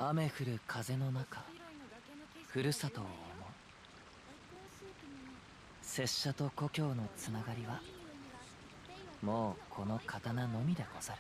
雨降る風の中、ふるさとを思う。拙者と故郷のつながりはもうこの刀のみでござる。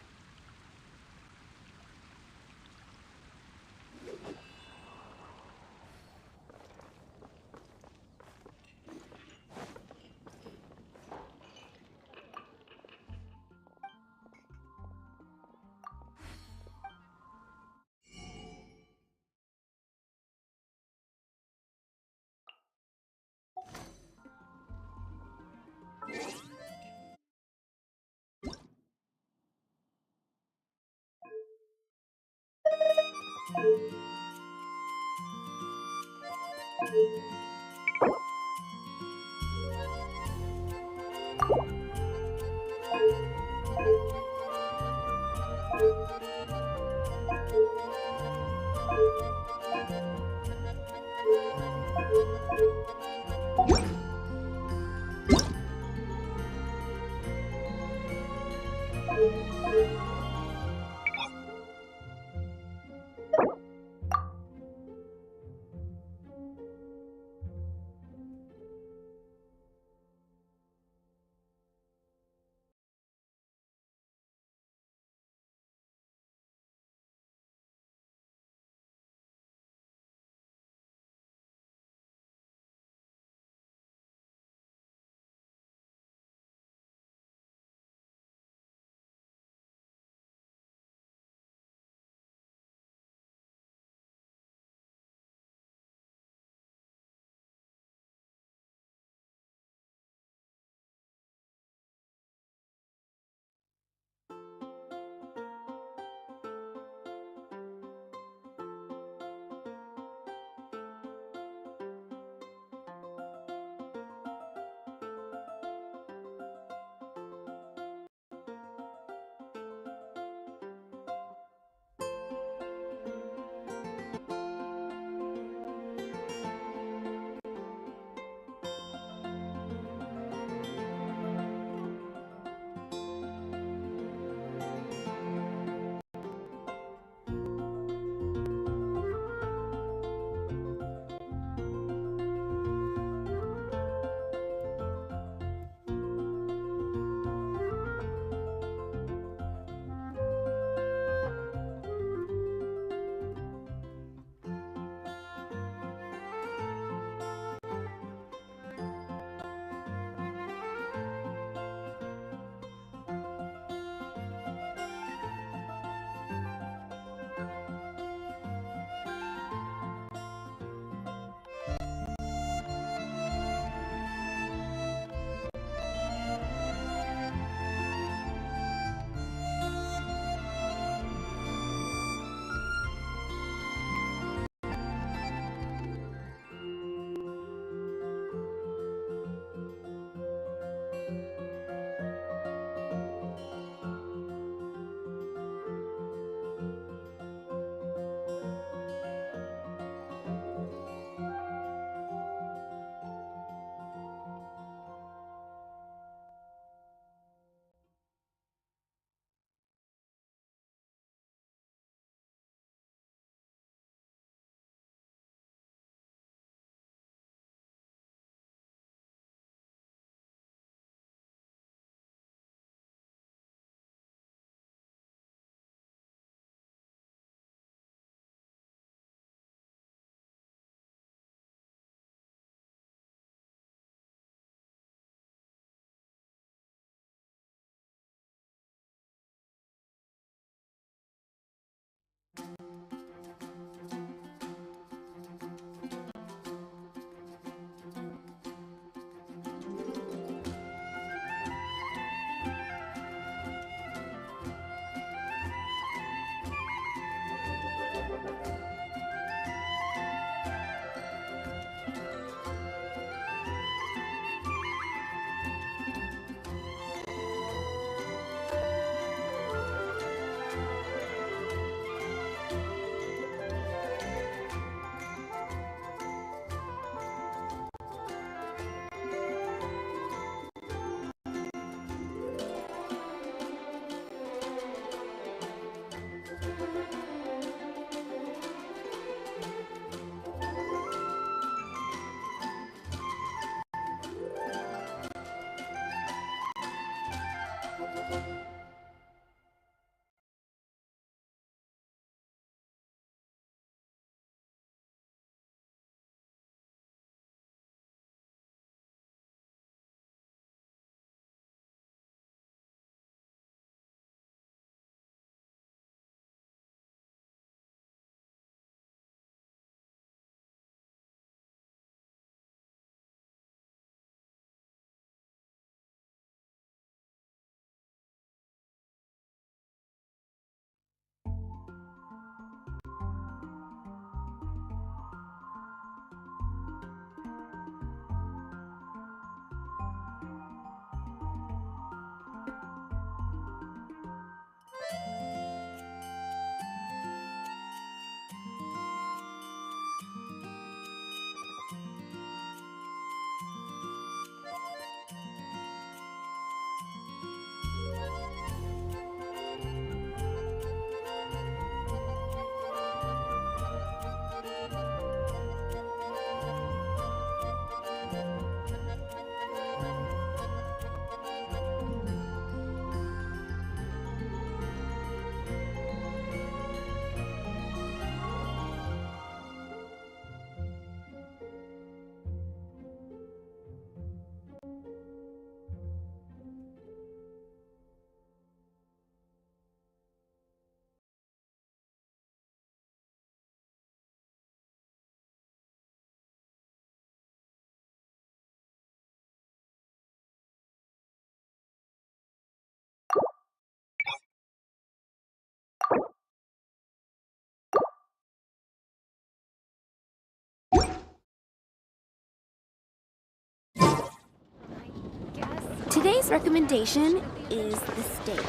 Today's recommendation is the steak.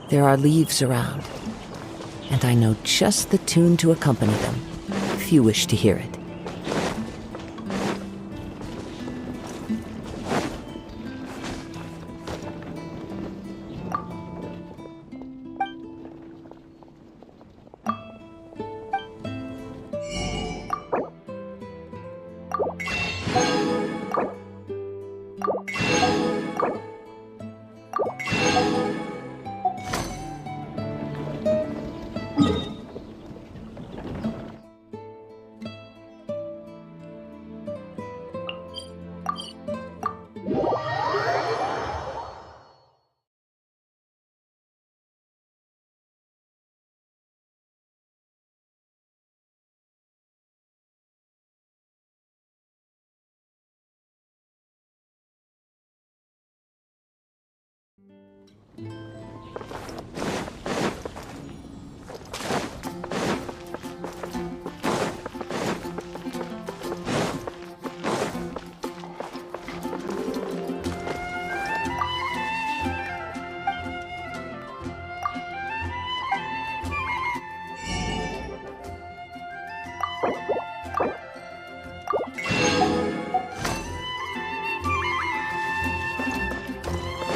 There are leaves around, and I know just the tune to accompany them, if you wish to hear it.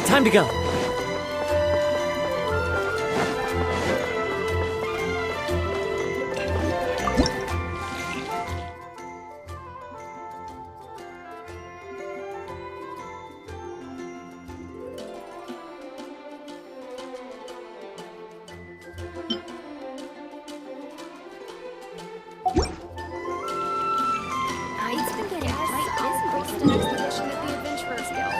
Time to go. It's been getting quite busy with an expedition at the Adventurers Guild.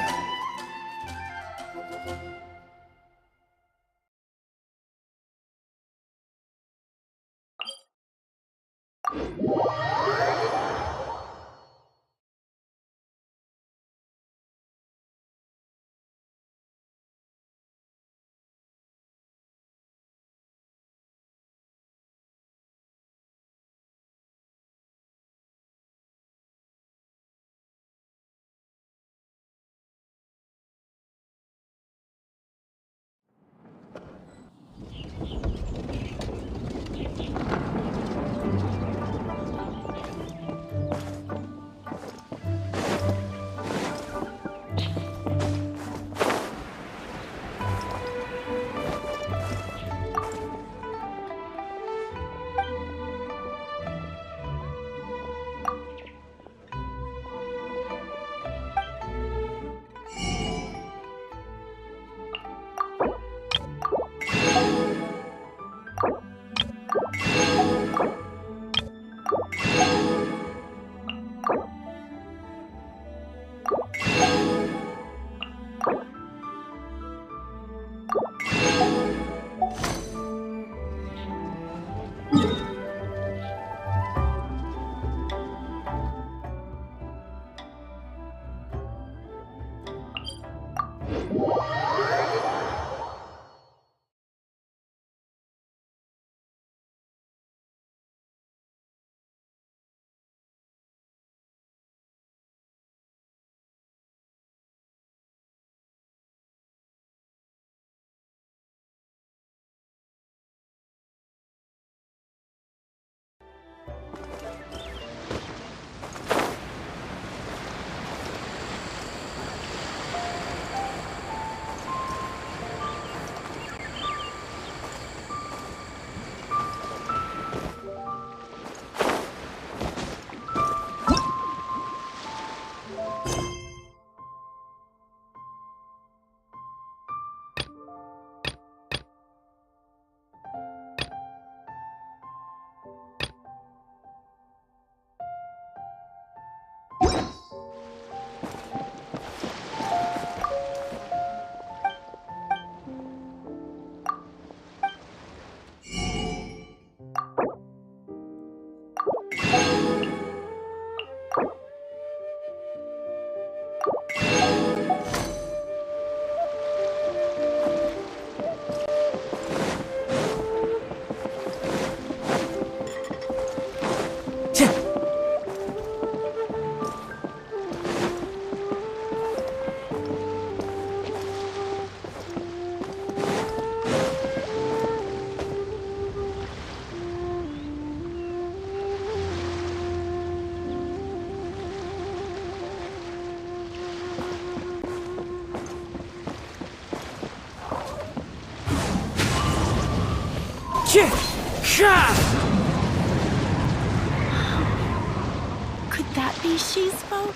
Could that be She's boat?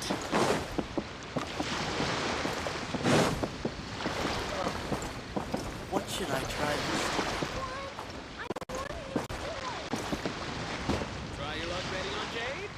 What should I try this time? Try your luck betting on Jade?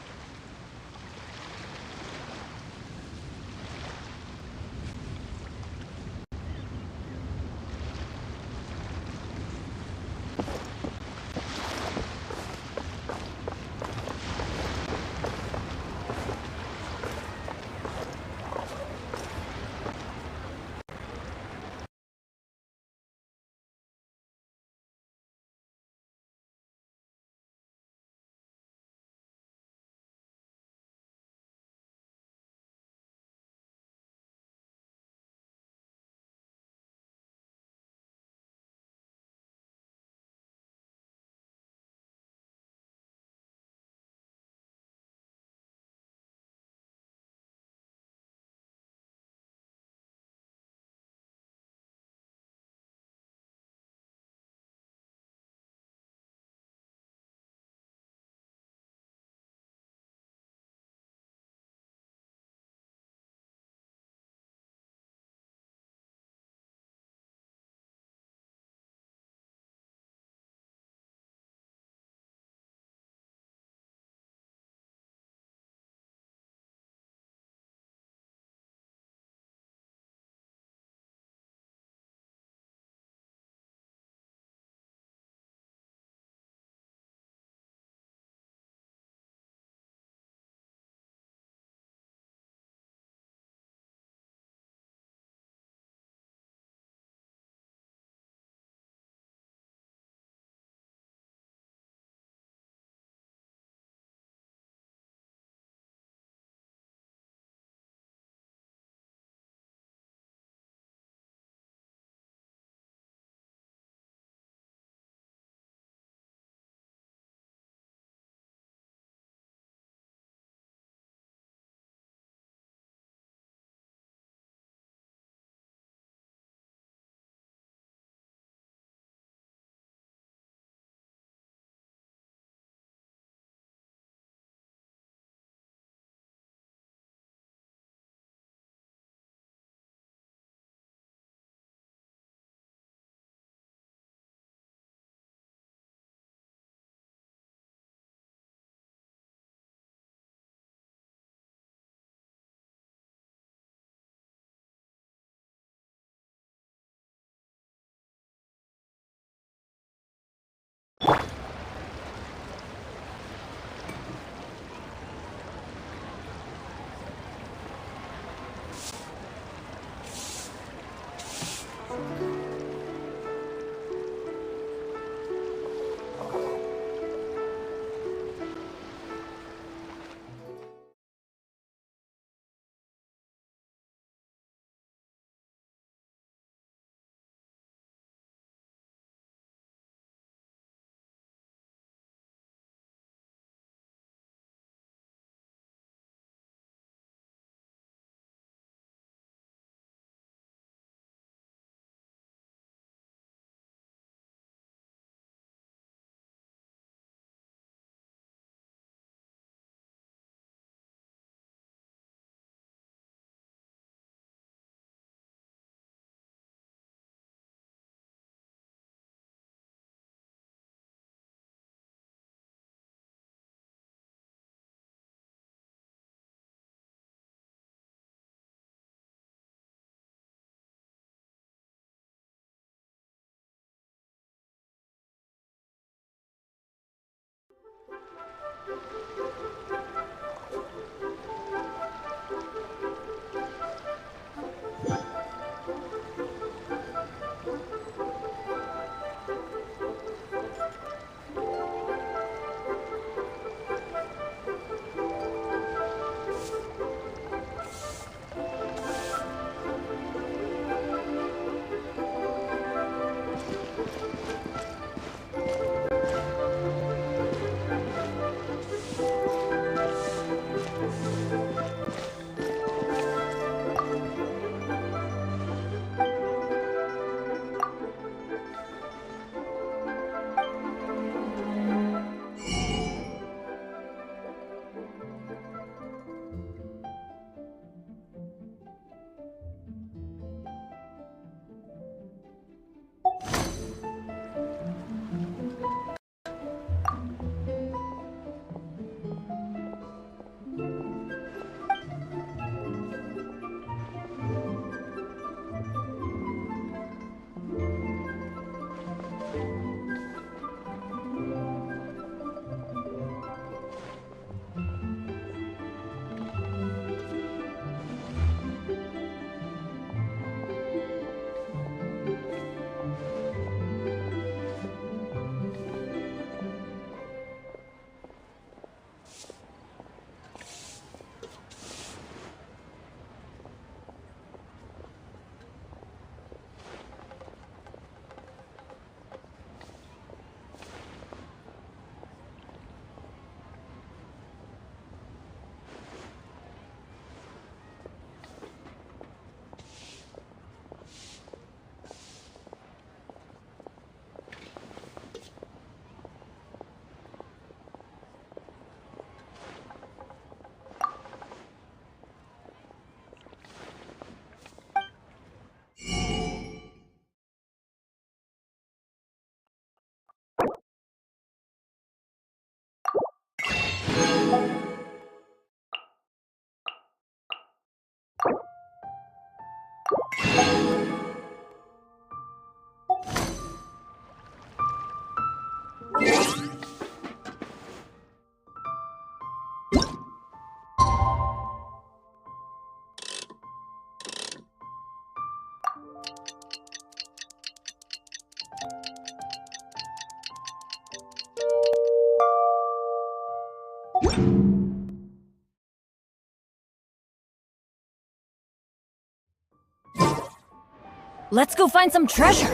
Let's go find some treasure.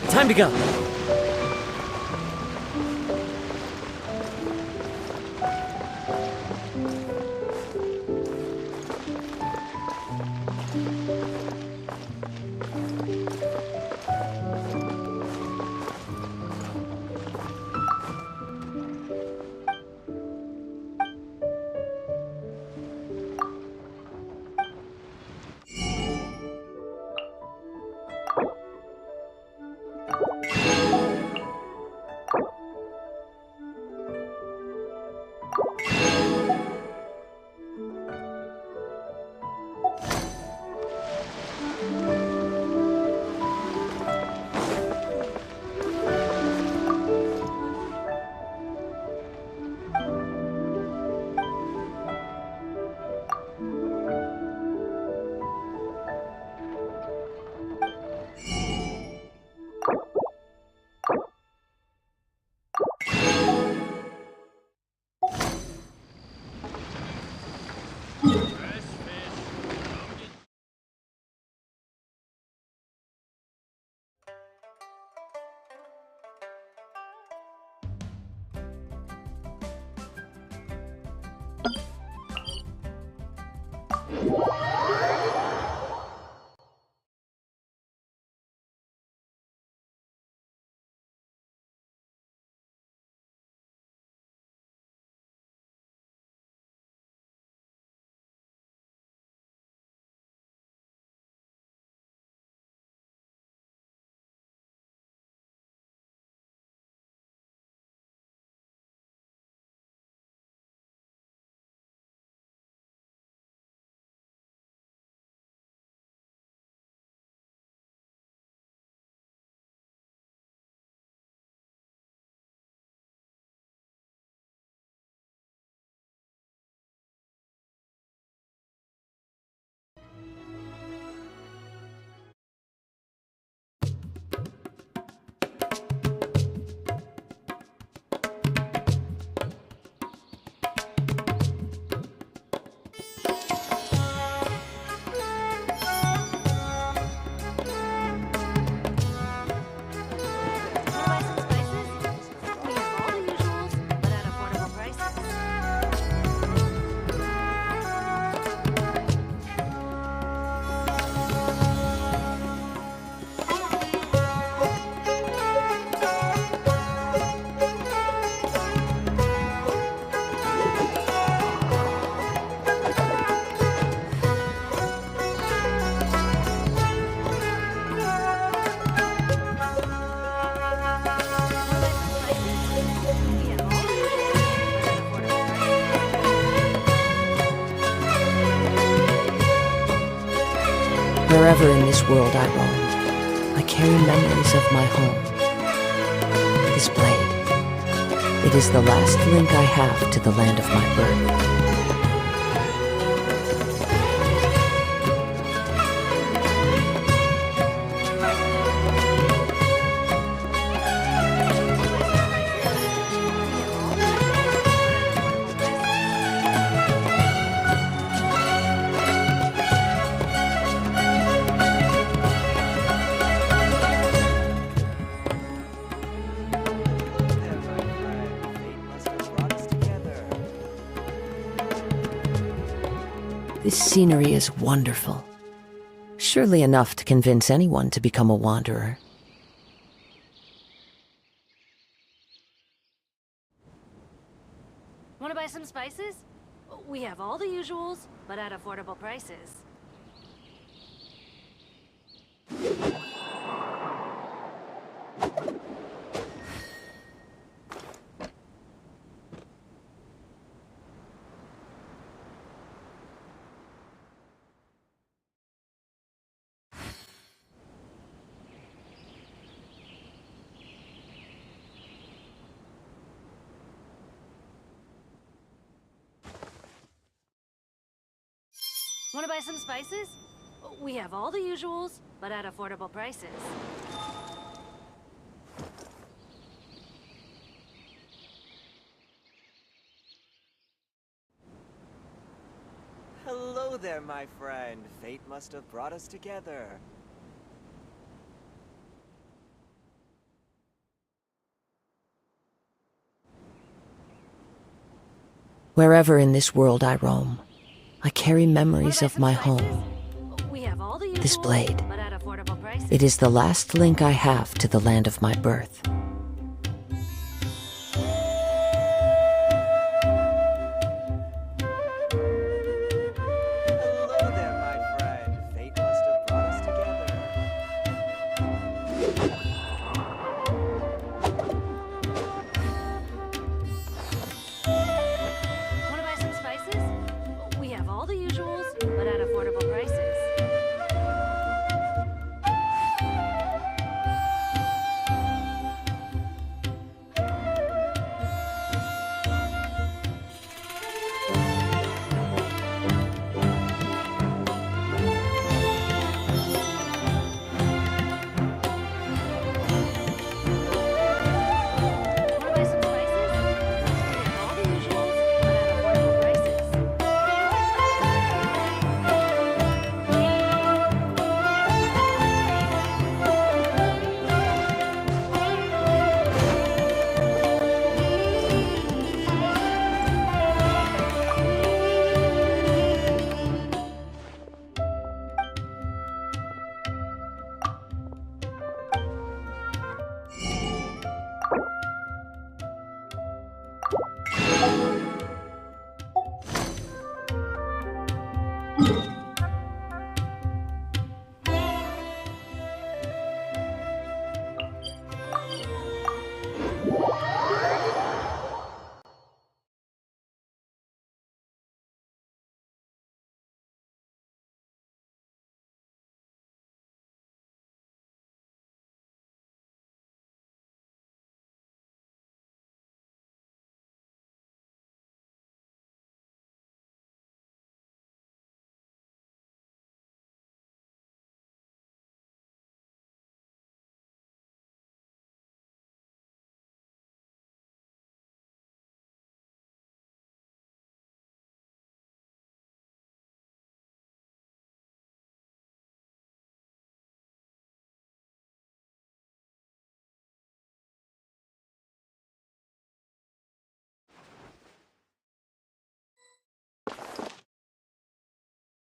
Time to go. Wherever in this world I roam, I carry memories of my home. This blade, it is the last link I have to the land of my birth. This scenery is wonderful. Surely enough to convince anyone to become a wanderer. Want to buy some spices? We have all the usuals, but at affordable prices. Want to buy some spices? We have all the usuals, but at affordable prices. Hello there, my friend. Fate must have brought us together. Wherever in this world I roam, I carry memories of my spices? home. We have all the usuals, This blade, but at affordable prices. it is the last link I have to the land of my birth. Hello there, my friend. Fate must have brought us together. Want to buy some spices? We have all the usuals, but at affordable prices. Want to buy some spices? We have all the usuals, but at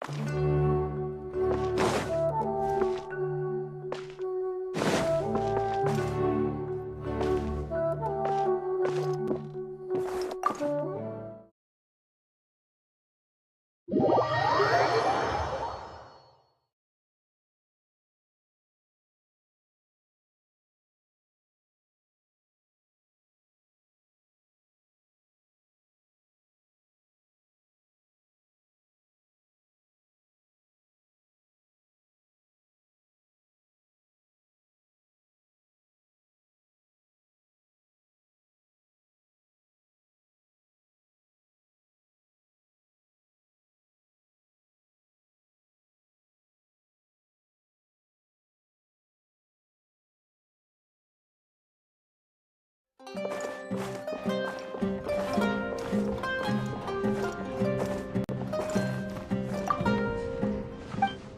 affordable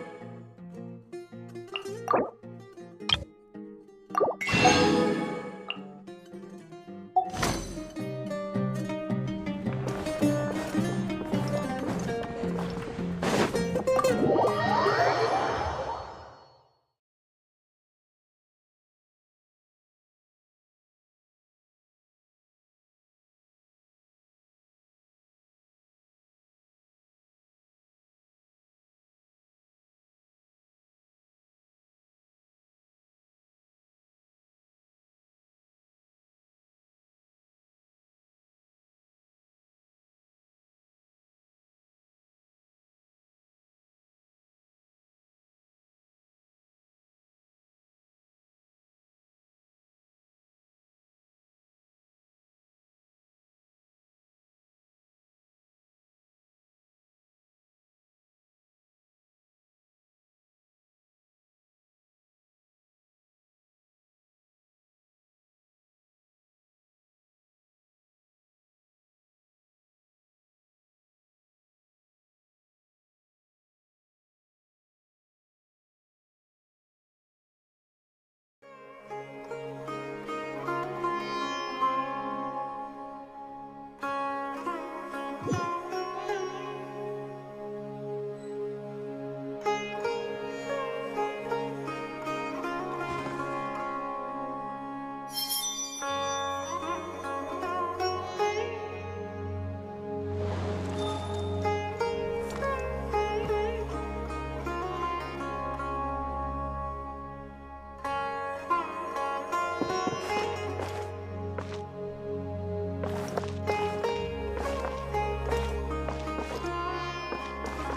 prices.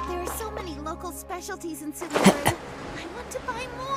There are so many local specialties in Civilization. I want to buy more.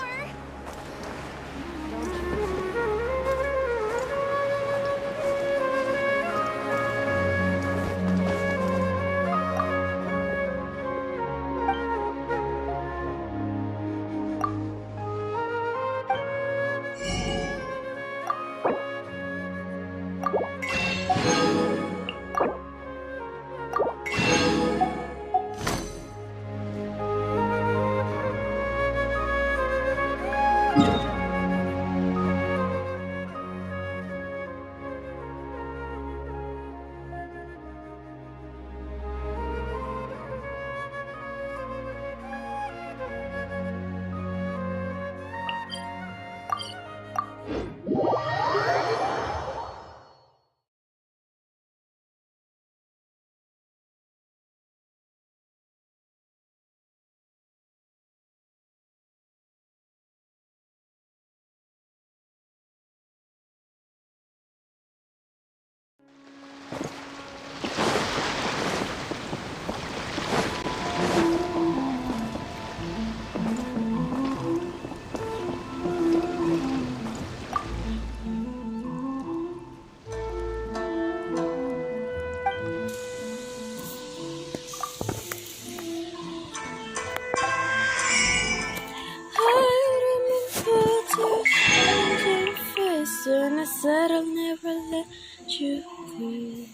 And I said I'll never let you go. You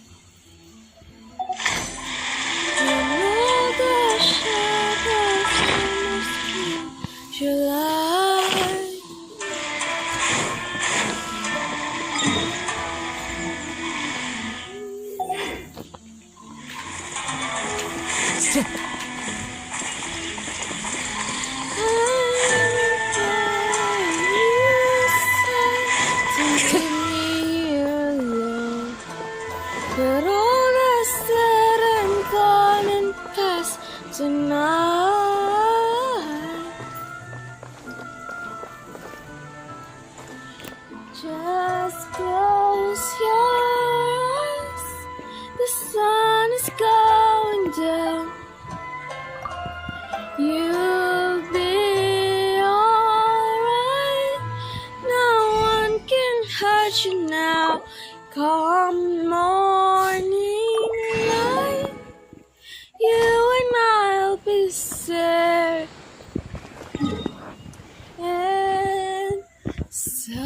know the shadows almost keep you alive. But all that's said and gone and past tonight. Just close your eyes. The sun is going down. You'll be alright. No one can hurt you now. Come morning light, you and I'll be safe and sound.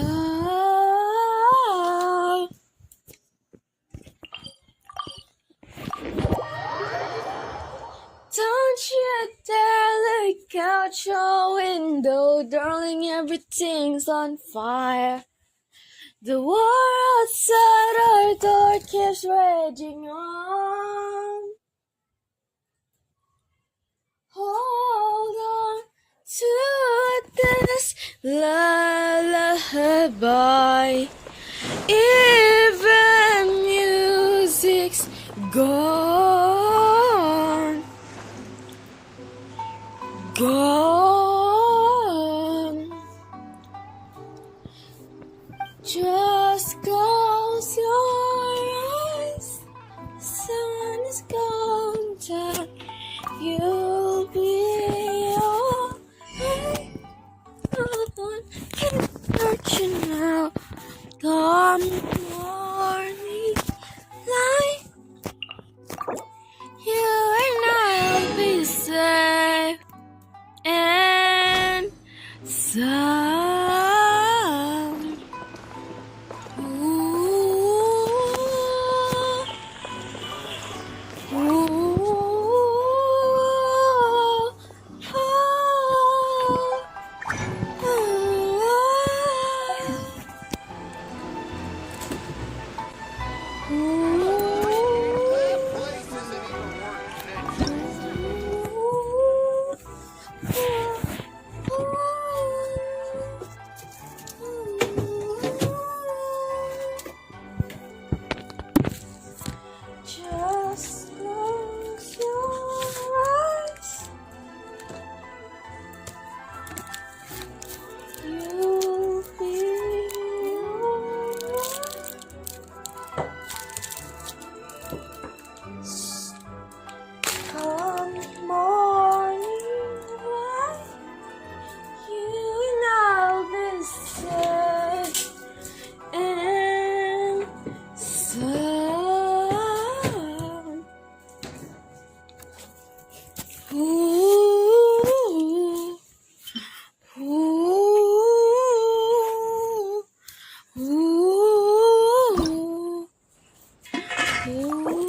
Don't you dare look out your window, darling, everything's on fire. The war outside our door keeps raging on. Hold on to this lullaby. Even music's gone. Just close your eyes. The sun is going down. You'll be alright. No one can hurt you now. Come morning light, you and I'll be safe and sound. Ooh, ooh, ooh,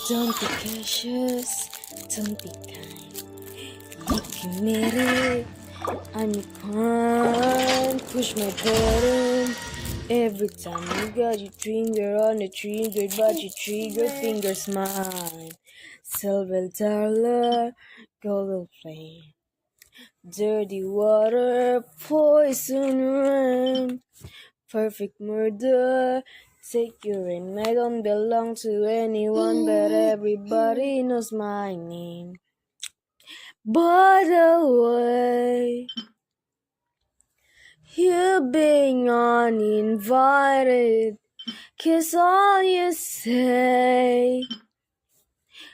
Don't be cautious, don't be kind. If you made it, I'm your kind. Push my button. Every time you got your finger on the trigger, but your trigger finger's mine. Silver dollar, golden flame. Dirty water, poison rain. Perfect murder. Take your aim. I don't belong to anyone, but everybody knows my name. By the way, you being uninvited, 'cause all you say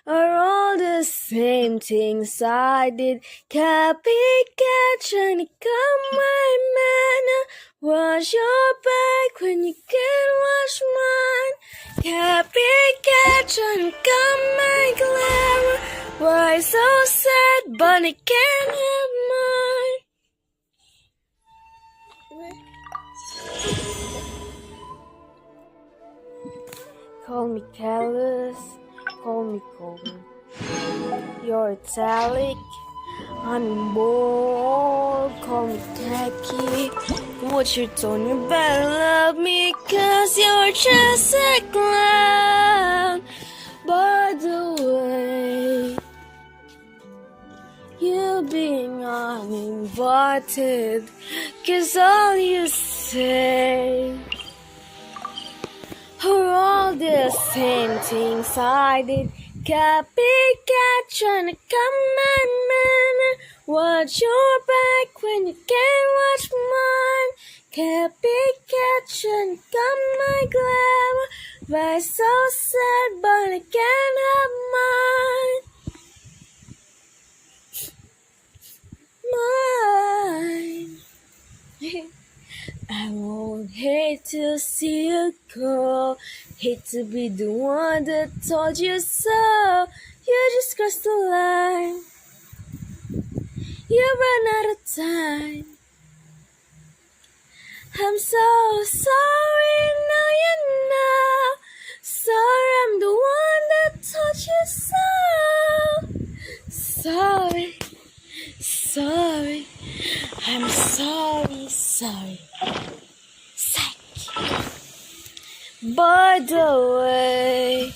are all the same things I did. Copycat trying to come my manner. Wash your back when you can wash mine. Copycat trying to come my glamour. Why so sad, but I can't have mine. Call me callous, call me cold. You're italic, I'm bold. Call me tacky. What's your tone? You better love me, 'cause you're just a clown. By the way, you being uninvited, 'cause all you say are all the same things I did. Copycat trying to come my manner. Watch your back when you can't watch mine. Copycat trying to come my glamour. Why so sad, but I can't have mine. Mine. I won't hate to see you go. Hate to be the one that told you so. You just crossed the line. You ran out of time. I'm so sorry, now you know. Sorry, I'm the one that told you so. Sorry, sorry. I'm sorry, sorry. Psych. By the way,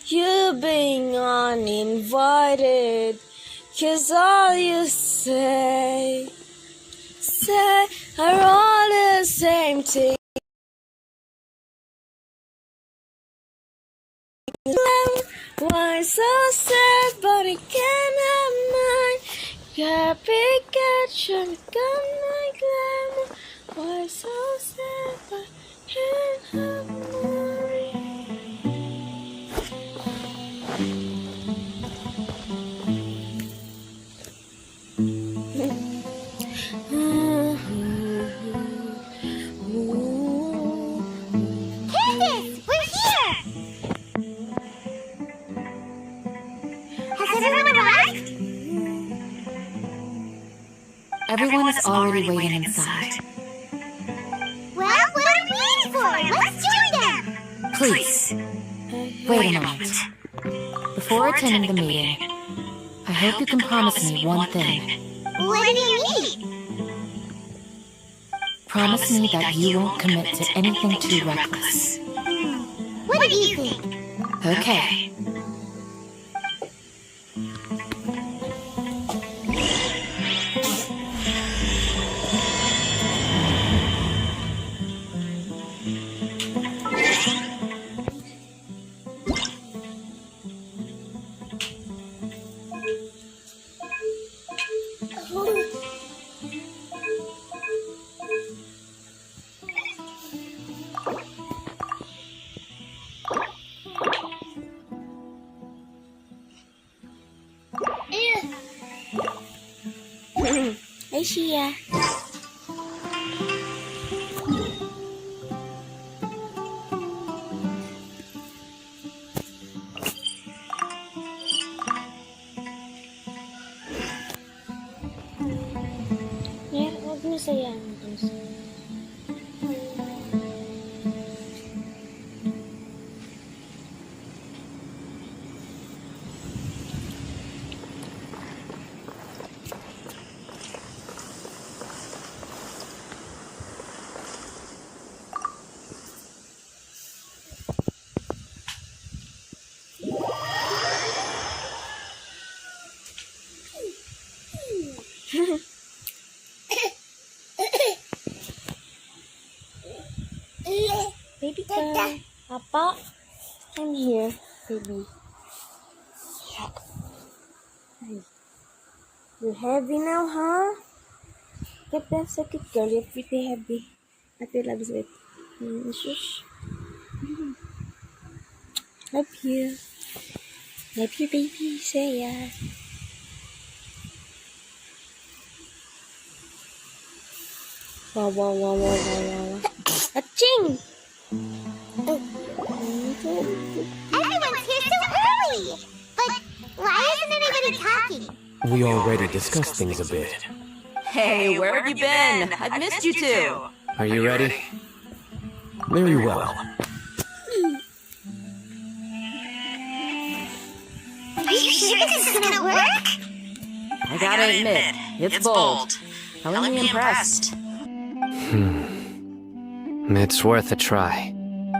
you being uninvited, 'cause all you say are all the same thing. Why so sad, but I can't have mine. Copycat trying to come my glamour. Why so sad, but I can't have mine. already waiting inside. Well, what are we waiting for? Let's join them! Please, wait a moment. Before attending the meeting, I hope you can promise me one thing. What do you mean? Promise me that you won't commit to anything too reckless. What do you think? Okay. Hey, Shia. Ya, huwag mo sayang. Baby girl. Papa, I'm here, baby. You're heavy now, huh? Get that second girl, you're pretty heavy. I feel loves it. Shush. Love you. Love you, baby. Say yeah. Wow, wow, wow, wow, wow, wow. Aching! Everyone's here so early! But why isn't anybody talking? We already discussed things a bit. Hey, where have you been? I've missed you too. Are you ready? Very well. Are you sure this is gonna work? I gotta admit, it's bold. Color me impressed. It's worth a try.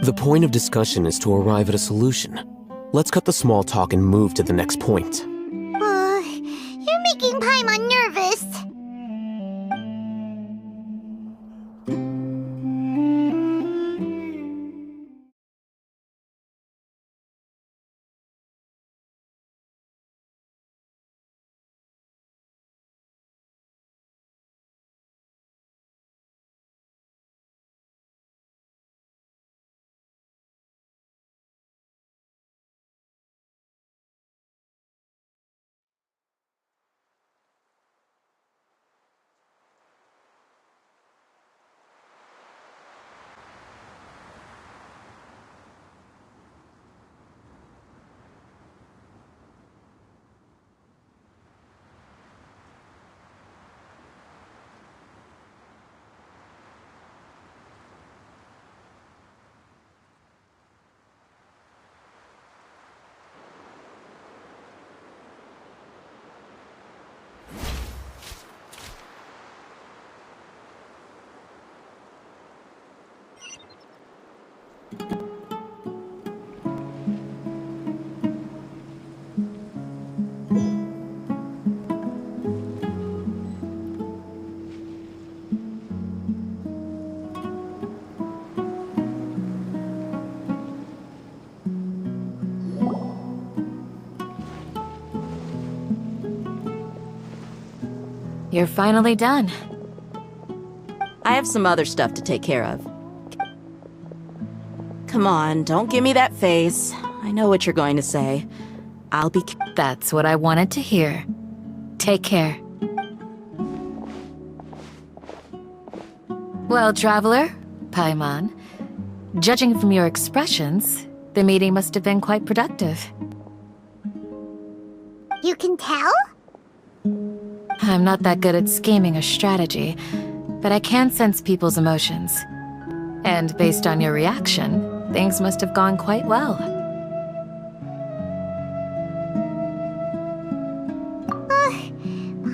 The point of discussion is to arrive at a solution. Let's cut the small talk and move to the next point. You're making Paimon nervous. You're finally done. I have some other stuff to take care of. Come on, don't give me that face. I know what you're going to say. I'll be... That's what I wanted to hear. Take care. Well, traveler, Paimon, judging from your expressions, the meeting must have been quite productive. You can tell? I'm not that good at scheming or strategy, but I can sense people's emotions. And based on your reaction, things must have gone quite well.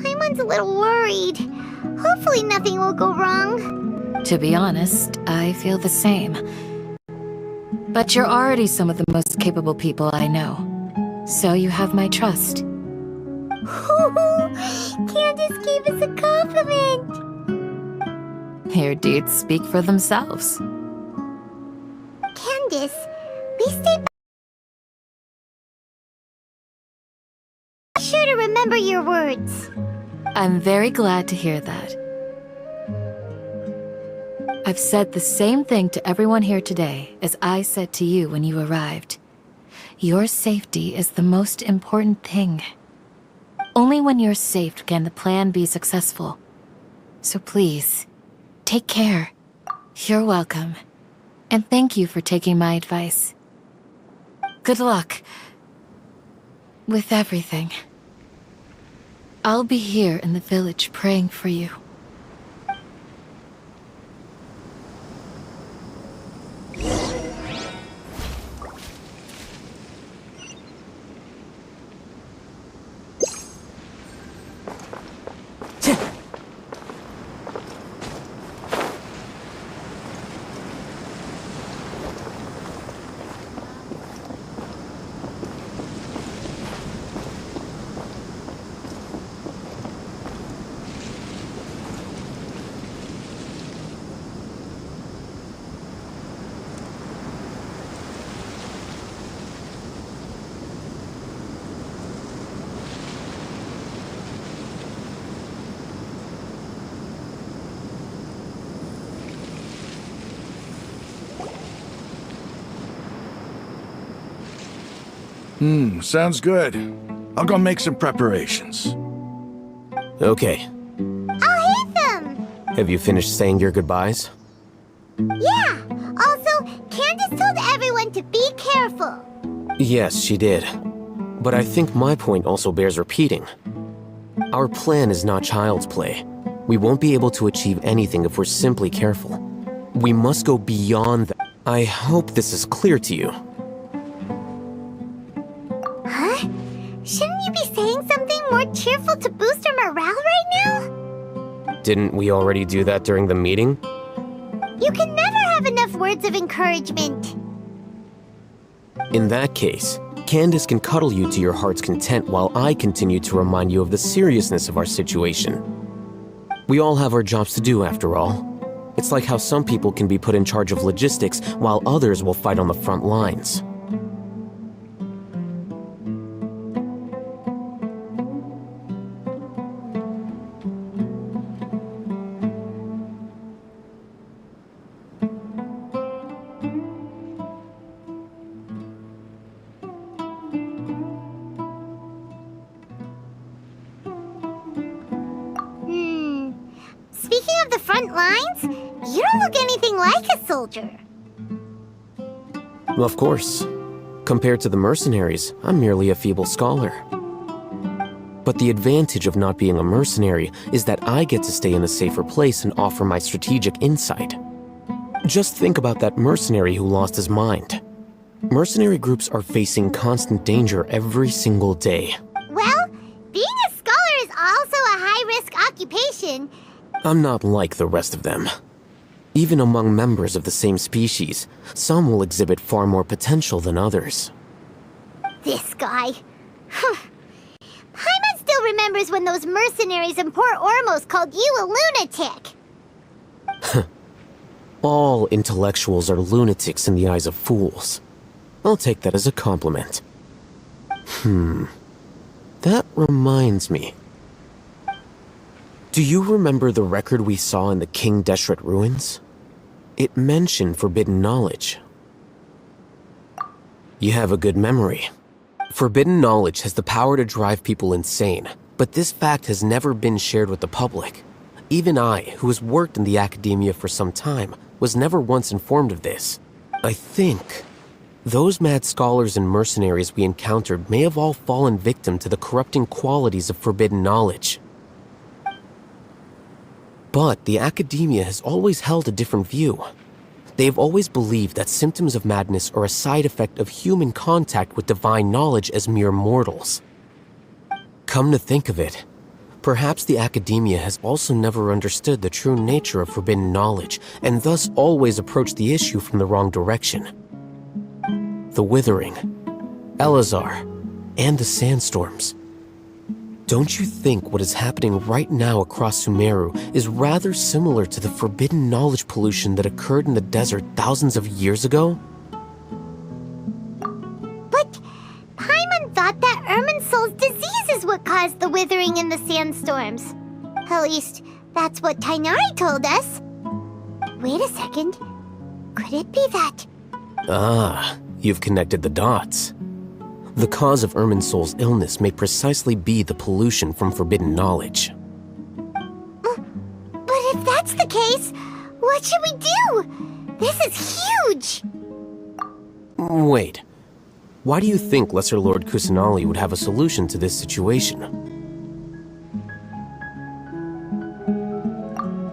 Paimon's a little worried. Hopefully nothing will go wrong. To be honest, I feel the same. But you're already some of the most capable people I know. So you have my trust. Candace gave us a compliment. Your deeds speak for themselves. Candace, we stay back. Be sure to remember your words. I'm very glad to hear that. I've said the same thing to everyone here today as I said to you when you arrived. Your safety is the most important thing. Only when you're safe can the plan be successful. So please, take care. You're welcome. And thank you for taking my advice. Good luck with everything. I'll be here in the village praying for you. Sounds good. I'll go make some preparations. Okay. I'll hit them. Have you finished saying your goodbyes? Yeah. Also, Candace told everyone to be careful. Yes, she did. But I think my point also bears repeating. Our plan is not child's play. We won't be able to achieve anything if we're simply careful. We must go beyond that. I hope this is clear to you. Huh? Shouldn't you be saying something more cheerful to boost our morale right now? Didn't we already do that during the meeting? You can never have enough words of encouragement. In that case, Candace can cuddle you to your heart's content while I continue to remind you of the seriousness of our situation. We all have our jobs to do after all. It's like how some people can be put in charge of logistics while others will fight on the front lines. Speaking of the front lines, you don't look anything like a soldier. Of course. Compared to the mercenaries, I'm merely a feeble scholar. But the advantage of not being a mercenary is that I get to stay in a safer place and offer my strategic insight. Just think about that mercenary who lost his mind. Mercenary groups are facing constant danger every single day. Well, being a scholar is also a high-risk occupation. I'm not like the rest of them. Even among members of the same species, some will exhibit far more potential than others. This guy. Paimon still remembers when those mercenaries in Port Ormos called you a lunatic. All intellectuals are lunatics in the eyes of fools. I'll take that as a compliment. That reminds me. Do you remember the record we saw in the King Deshret ruins? It mentioned forbidden knowledge. You have a good memory. Forbidden knowledge has the power to drive people insane, but this fact has never been shared with the public. Even I, who has worked in the academia for some time, was never once informed of this. I think those mad scholars and mercenaries we encountered may have all fallen victim to the corrupting qualities of forbidden knowledge. But the academia has always held a different view. They have always believed that symptoms of madness are a side effect of human contact with divine knowledge as mere mortals. Come to think of it, perhaps the academia has also never understood the true nature of forbidden knowledge, and thus always approached the issue from the wrong direction. The Withering, Elazar, and the sandstorms. Don't you think what is happening right now across Sumeru is rather similar to the forbidden knowledge pollution that occurred in the desert thousands of years ago? But Paimon thought that Irminsul's disease is what caused the withering and the sandstorms. At least, that's what Tainari told us. Wait a second. Could it be that? Ah, you've connected the dots. The cause of Irminsul's illness may precisely be the pollution from forbidden knowledge. But if that's the case, what should we do? This is huge! Wait. Why do you think Lesser Lord Kusanali would have a solution to this situation?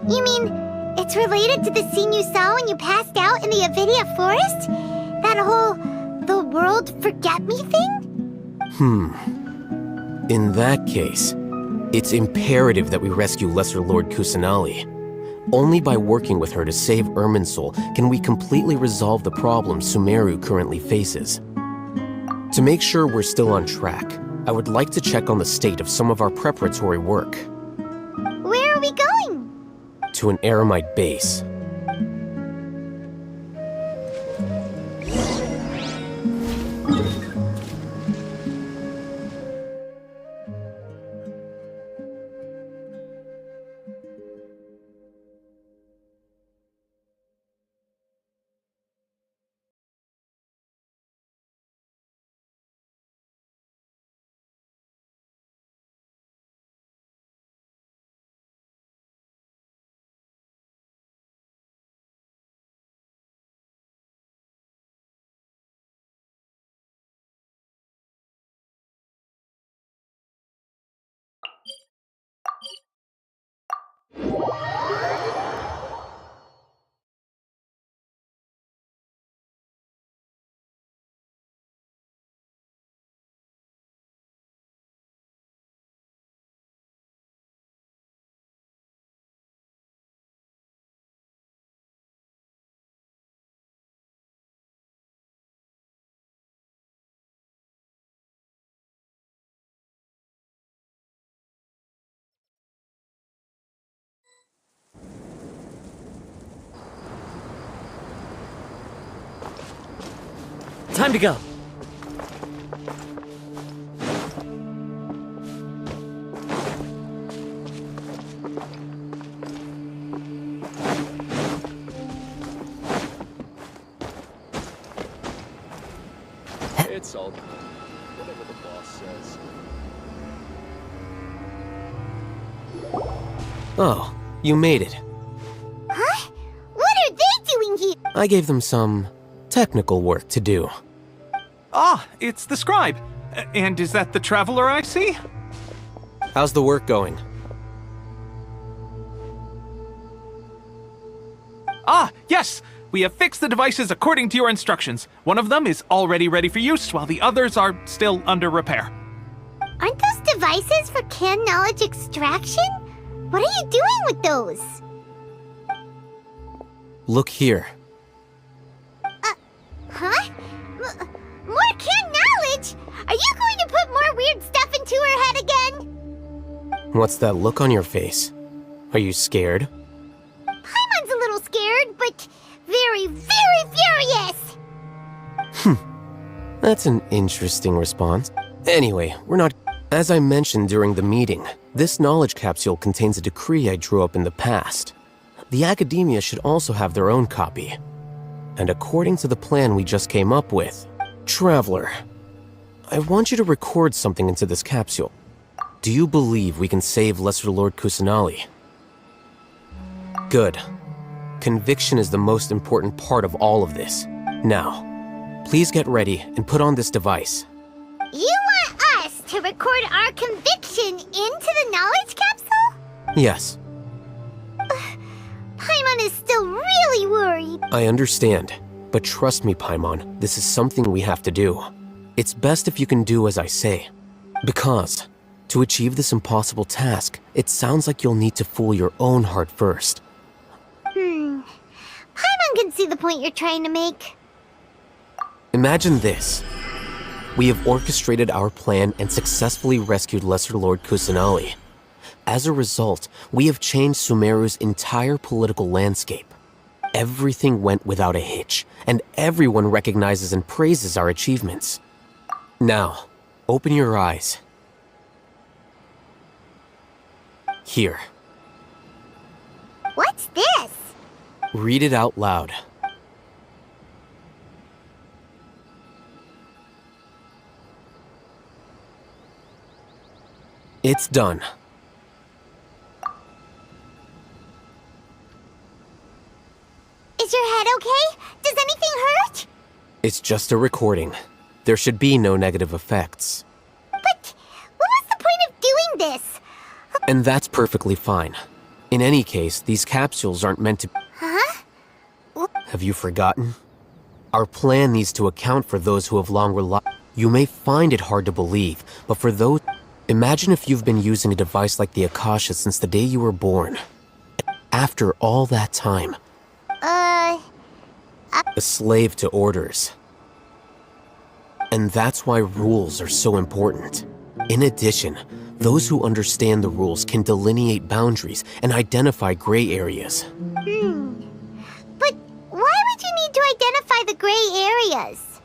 You mean, it's related to the scene you saw when you passed out in the Avidia forest? That whole the world forget me thing? In that case, it's imperative that we rescue Lesser Lord Kusanali. Only by working with her to save Irminsul can we completely resolve the problems Sumeru currently faces. To make sure we're still on track, I would like to check on the state of some of our preparatory work. Where are we going? To an Eremite base. Time to go. It's all good. Whatever the boss says. Oh, you made it. Huh? What are they doing here? I gave them some technical work to do. Ah, it's the scribe. And is that the traveler I see? How's the work going? Ah, yes! We have fixed the devices according to your instructions. One of them is already ready for use, while the others are still under repair. Aren't those devices for canned knowledge extraction? What are you doing with those? Look here. Huh? More canned knowledge? Are you going to put more weird stuff into her head again? What's that look on your face? Are you scared? Paimon's a little scared, but very, very furious! That's an interesting response. Anyway, we're not... As I mentioned during the meeting, this knowledge capsule contains a decree I drew up in the past. The academia should also have their own copy. And according to the plan we just came up with, Traveler, I want you to record something into this capsule. Do you believe we can save Lesser Lord Kusanali? Good. Conviction is the most important part of all of this. Now, please get ready and put on this device. You want us to record our conviction into the knowledge capsule? Yes. feel really worried. I understand, but trust me, Paimon, this is something we have to do. It's best if you can do as I say. Because, to achieve this impossible task, it sounds like you'll need to fool your own heart first. Paimon can see the point you're trying to make. Imagine this. We have orchestrated our plan and successfully rescued Lesser Lord Kusanali. As a result, we have changed Sumeru's entire political landscape. Everything went without a hitch, and everyone recognizes and praises our achievements. Now, open your eyes. Here. What's this? Read it out loud. It's done. Is your head okay? Does anything hurt? It's just a recording. There should be no negative effects. But what was the point of doing this? And that's perfectly fine. In any case, these capsules aren't meant to... Huh? Have you forgotten? Our plan needs to account for those who have long relied... You may find it hard to believe, but for those... Imagine if you've been using a device like the Akasha since the day you were born. After all that time... A slave to orders. And that's why rules are so important. In addition, those who understand the rules can delineate boundaries and identify gray areas. But why would you need to identify the gray areas?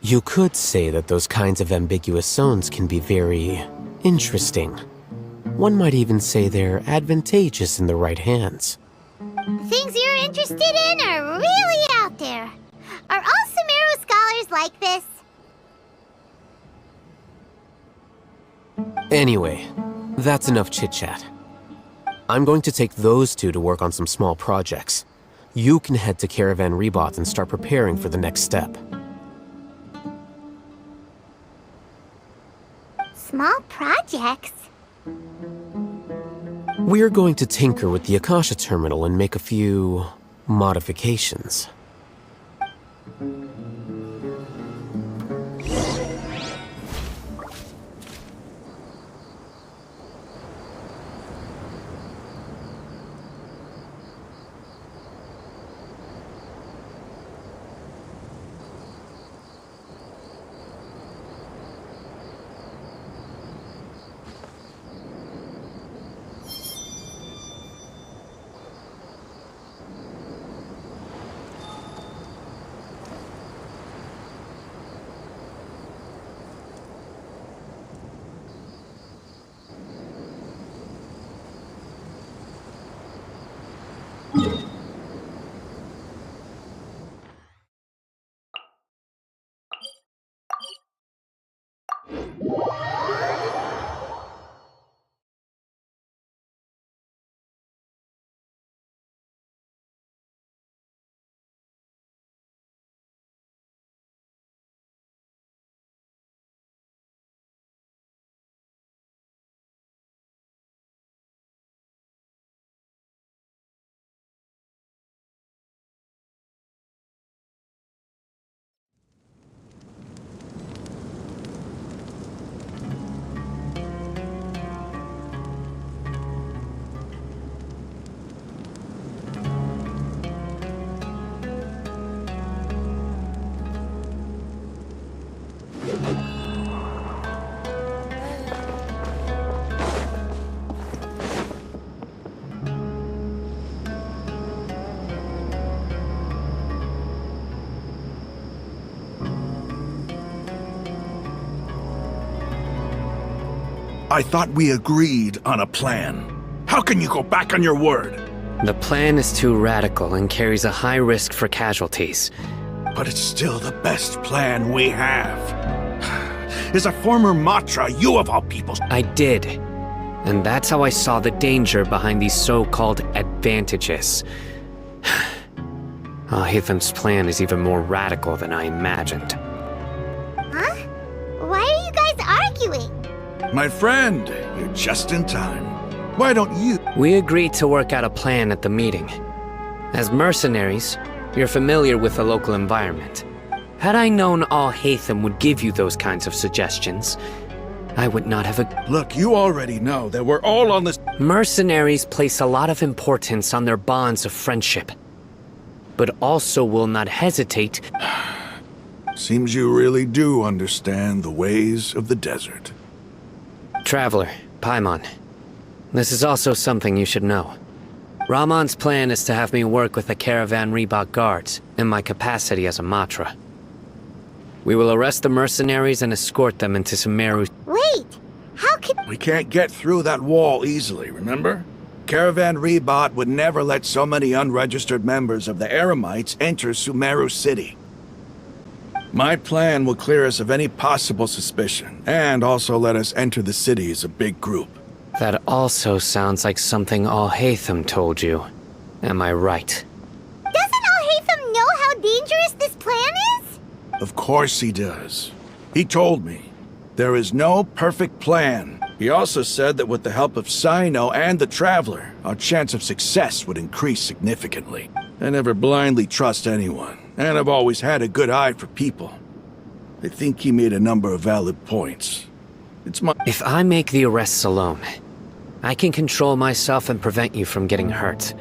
You could say that those kinds of ambiguous zones can be very interesting. One might even say they're advantageous in the right hands. Things you're interested in are really out there. Are all Sumeru scholars like this? Anyway, that's enough chit-chat. I'm going to take those two to work on some small projects. You can head to Caravan Rebot and start preparing for the next step. Small projects? We're going to tinker with the Akasha terminal and make a few... modifications. I thought we agreed on a plan. How can you go back on your word? The plan is too radical and carries a high risk for casualties. But it's still the best plan we have. As a former Matra, you of all people... I did. And that's how I saw the danger behind these so-called advantages. Hitham's plan is even more radical than I imagined. Huh? Why are you guys arguing? My friend, you're just in time. Why don't you... We agreed to work out a plan at the meeting. As mercenaries, you're familiar with the local environment. Had I known all Hatham would give you those kinds of suggestions, I would not have Look, you already know that we're all on this. Mercenaries place a lot of importance on their bonds of friendship, but also will not hesitate. Seems you really do understand the ways of the desert. Traveler, Paimon, this is also something you should know. Rahman's plan is to have me work with the Caravan Reebok guards in my capacity as a Matra. We will arrest the mercenaries and escort them into Sumeru. Wait, how can... We can't get through that wall easily, remember? Caravan Rebot would never let so many unregistered members of the Eremites enter Sumeru City. My plan will clear us of any possible suspicion, and also let us enter the city as a big group. That also sounds like something All Hatham told you. Am I right? Doesn't Al-Haytham know how dangerous this plan is? Of course he does. He told me. There is no perfect plan. He also said that with the help of Sino and the Traveler, our chance of success would increase significantly. I never blindly trust anyone, and I've always had a good eye for people. I think he made a number of valid points. It's my... If I make the arrests alone, I can control myself and prevent you from getting hurt.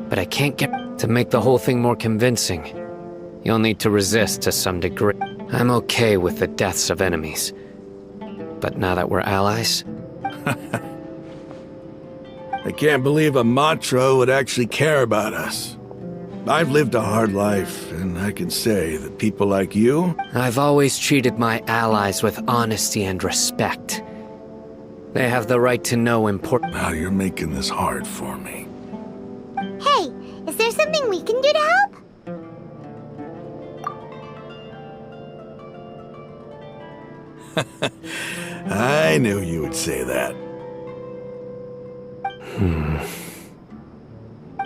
But I can't get... To make the whole thing more convincing, you'll need to resist to some degree. I'm okay with the deaths of enemies. But now that we're allies... I can't believe a Matra would actually care about us. I've lived a hard life, and I can say that people like you... I've always treated my allies with honesty and respect. They have the right to know important... Now you're making this hard for me. Hey, is there something we can do to help? I knew you would say that.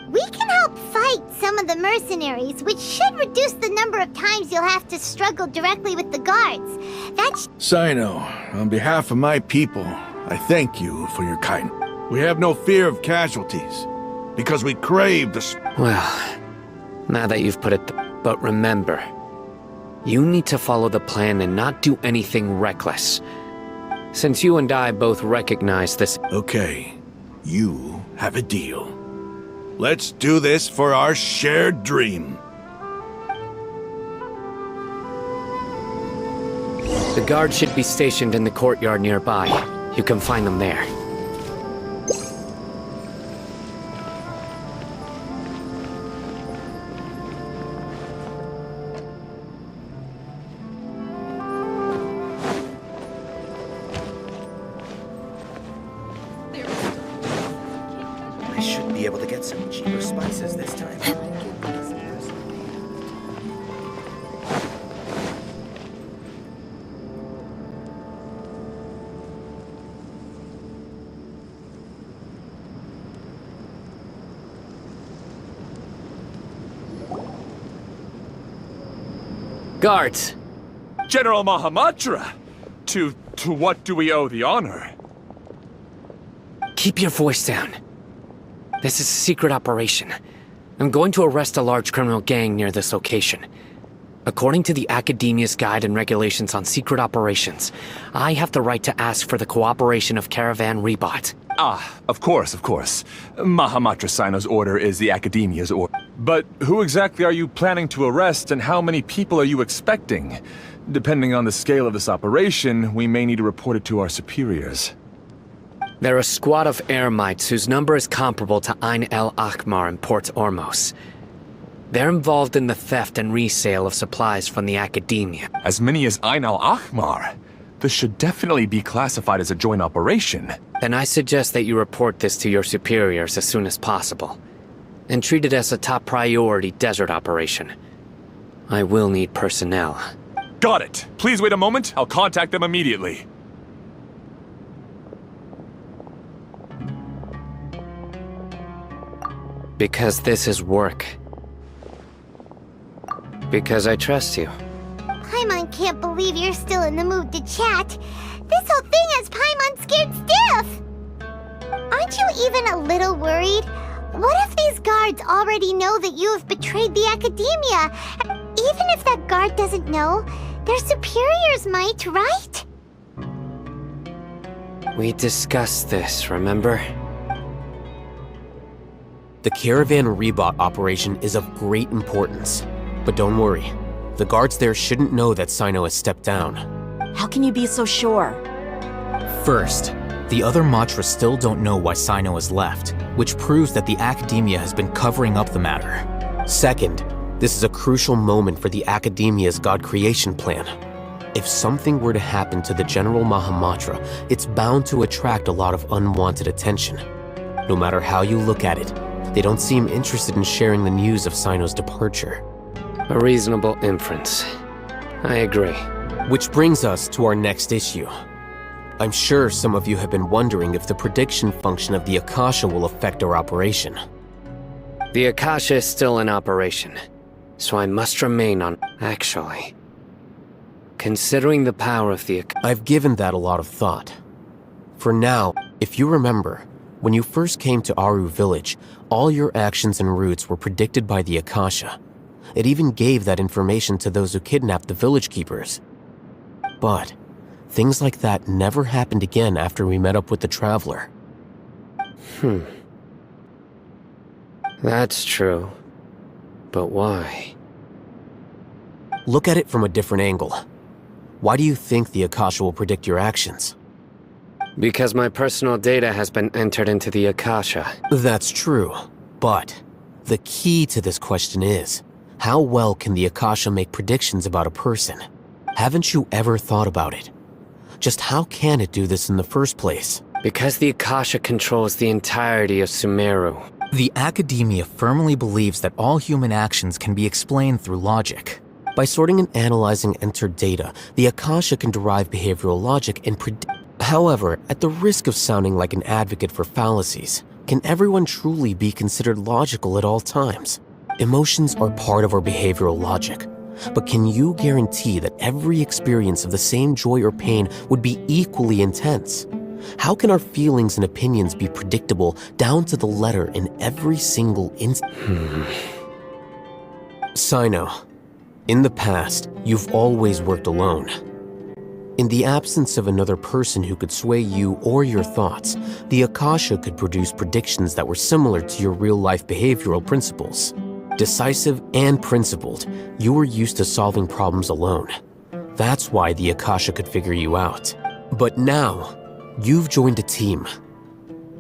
We can help fight some of the mercenaries, which should reduce the number of times you'll have to struggle directly with the guards. That's... Sino, on behalf of my people, I thank you for your kindness. We have no fear of casualties, because we crave the... Well, now that you've put it... But remember, you need to follow the plan and not do anything reckless. Since you and I both recognize this... Okay, you have a deal. Let's do this for our shared dream. The guards should be stationed in the courtyard nearby. You can find them there. I should be able to get some cheaper spices this time. Guards! General Mahamatra! To what do we owe the honor? Keep your voice down. This is a secret operation. I'm going to arrest a large criminal gang near this location. According to the Academia's Guide and Regulations on Secret Operations, I have the right to ask for the cooperation of Caravan Rebot. Ah, of course. Mahamatra Sino's order is the Academia's order. But who exactly are you planning to arrest, and how many people are you expecting? Depending on the scale of this operation, we may need to report it to our superiors. They're a squad of Eremites whose number is comparable to Ain el Akhmar in Port Ormos. They're involved in the theft and resale of supplies from the Academia. As many as Ain el Akhmar? This should definitely be classified as a joint operation. Then I suggest that you report this to your superiors as soon as possible, and treat it as a top priority desert operation. I will need personnel. Got it. Please wait a moment. I'll contact them immediately. Because this is work. Because I trust you. Paimon can't believe you're still in the mood to chat. This whole thing has Paimon scared stiff. Aren't you even a little worried? What if these guards already know that you have betrayed the Academia? Even if that guard doesn't know, their superiors might, right? We discussed this, remember? The Caravan Rebot operation is of great importance. But don't worry, the guards there shouldn't know that Sino has stepped down. How can you be so sure? First, the other Matra still don't know why Sino has left, which proves that the Academia has been covering up the matter. Second, this is a crucial moment for the Academia's God creation plan. If something were to happen to the General Mahamatra, it's bound to attract a lot of unwanted attention. No matter how you look at it, they don't seem interested in sharing the news of Sino's departure. A reasonable inference. I agree. Which brings us to our next issue. I'm sure some of you have been wondering if the prediction function of the Akasha will affect our operation. The Akasha is still in operation, so I must remain on. Actually, considering the power of the I've given that a lot of thought. For now, if you remember, when you first came to Aru Village, all your actions and routes were predicted by the Akasha. It even gave that information to those who kidnapped the village keepers. But things like that never happened again after we met up with the Traveler. That's true. But why? Look at it from a different angle. Why do you think the Akasha will predict your actions? Because my personal data has been entered into the Akasha. That's true, but the key to this question is, how well can the Akasha make predictions about a person? Haven't you ever thought about it? Just how can it do this in the first place? Because the Akasha controls the entirety of Sumeru. The Academia firmly believes that all human actions can be explained through logic. By sorting and analyzing entered data, the Akasha can derive behavioral logic and predict. However, at the risk of sounding like an advocate for fallacies, can everyone truly be considered logical at all times? Emotions are part of our behavioral logic, but can you guarantee that every experience of the same joy or pain would be equally intense? How can our feelings and opinions be predictable down to the letter in every single instant? Sino, in the past, you've always worked alone. In the absence of another person who could sway you or your thoughts, the Akasha could produce predictions that were similar to your real-life behavioral principles. Decisive and principled, you were used to solving problems alone. That's why the Akasha could figure you out. But now, you've joined a team.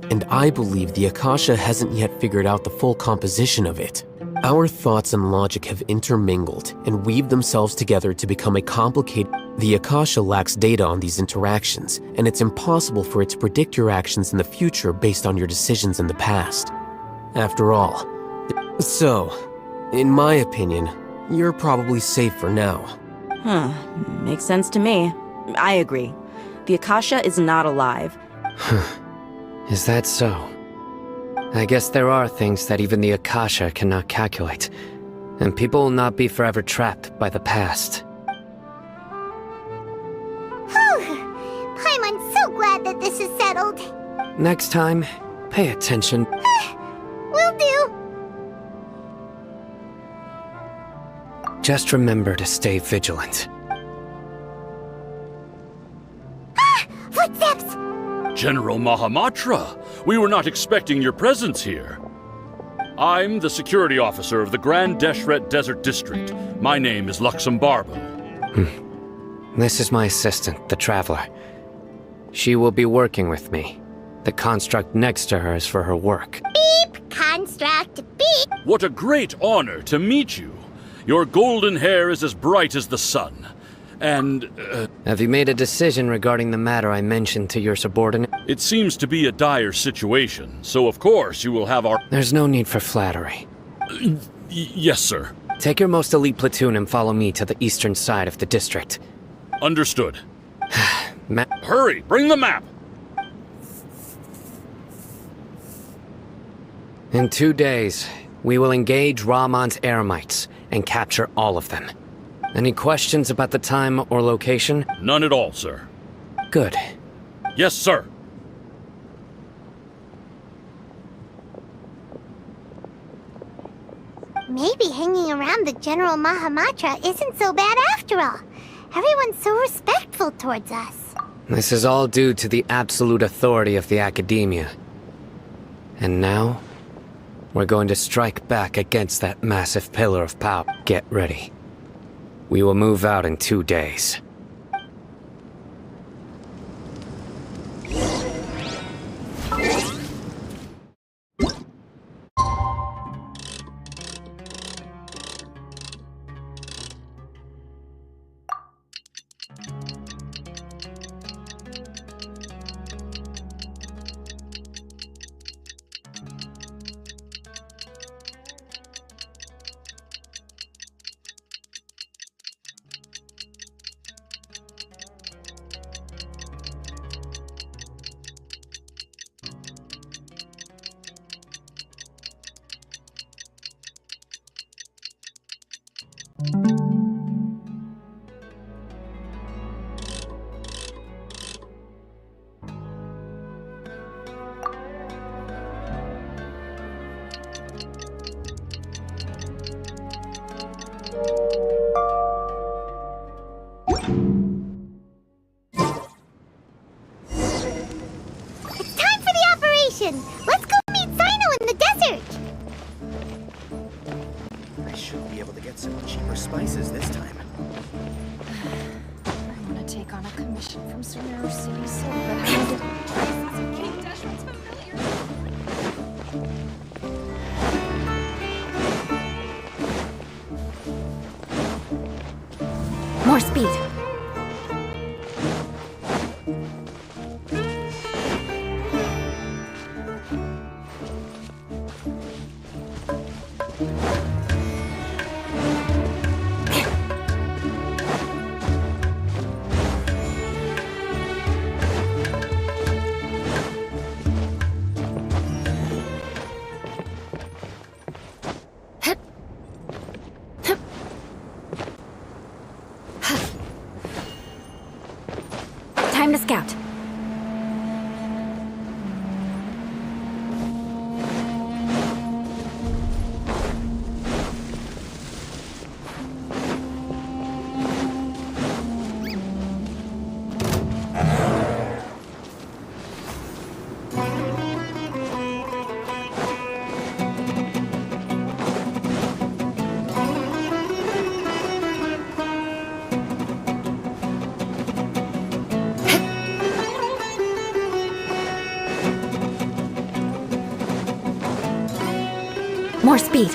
And I believe the Akasha hasn't yet figured out the full composition of it. Our thoughts and logic have intermingled and weaved themselves together to become a complicated... The Akasha lacks data on these interactions, and it's impossible for it to predict your actions in the future based on your decisions in the past. After all, so, in my opinion, you're probably safe for now. Makes sense to me. I agree. The Akasha is not alive. Is that so? I guess there are things that even the Akasha cannot calculate, and people will not be forever trapped by the past. I'm so glad that this is settled. Next time, pay attention. Will do. Just remember to stay vigilant. Footsteps! General Mahamatra, we were not expecting your presence here. I'm the security officer of the Grand Deshret Desert District. My name is Luxembarbo. This is my assistant, the Traveler. She will be working with me. The construct next to her is for her work. Beep! Construct, beep! What a great honor to meet you. Your golden hair is as bright as the sun. And, Have you made a decision regarding the matter I mentioned to your subordinate? It seems to be a dire situation, so of course you will have our... There's no need for flattery. Yes, sir. Take your most elite platoon and follow me to the eastern side of the district. Understood. Hurry, bring the map! In 2 days, we will engage Rahman's Eremites and capture all of them. Any questions about the time or location? None at all, sir. Good. Yes, sir. Maybe hanging around the General Mahamatra isn't so bad after all. Everyone's so respectful towards us. This is all due to the absolute authority of the Academia. And now, we're going to strike back against that massive pillar of power. Get ready. We will move out in 2 days. It's time for the operation! Let's go meet Sino in the desert! I should be able to get some cheaper spices this time. I want to take on a commission from Sumeru City so bad. King Dashwood's familiar. More speed. Time to scout. More speed.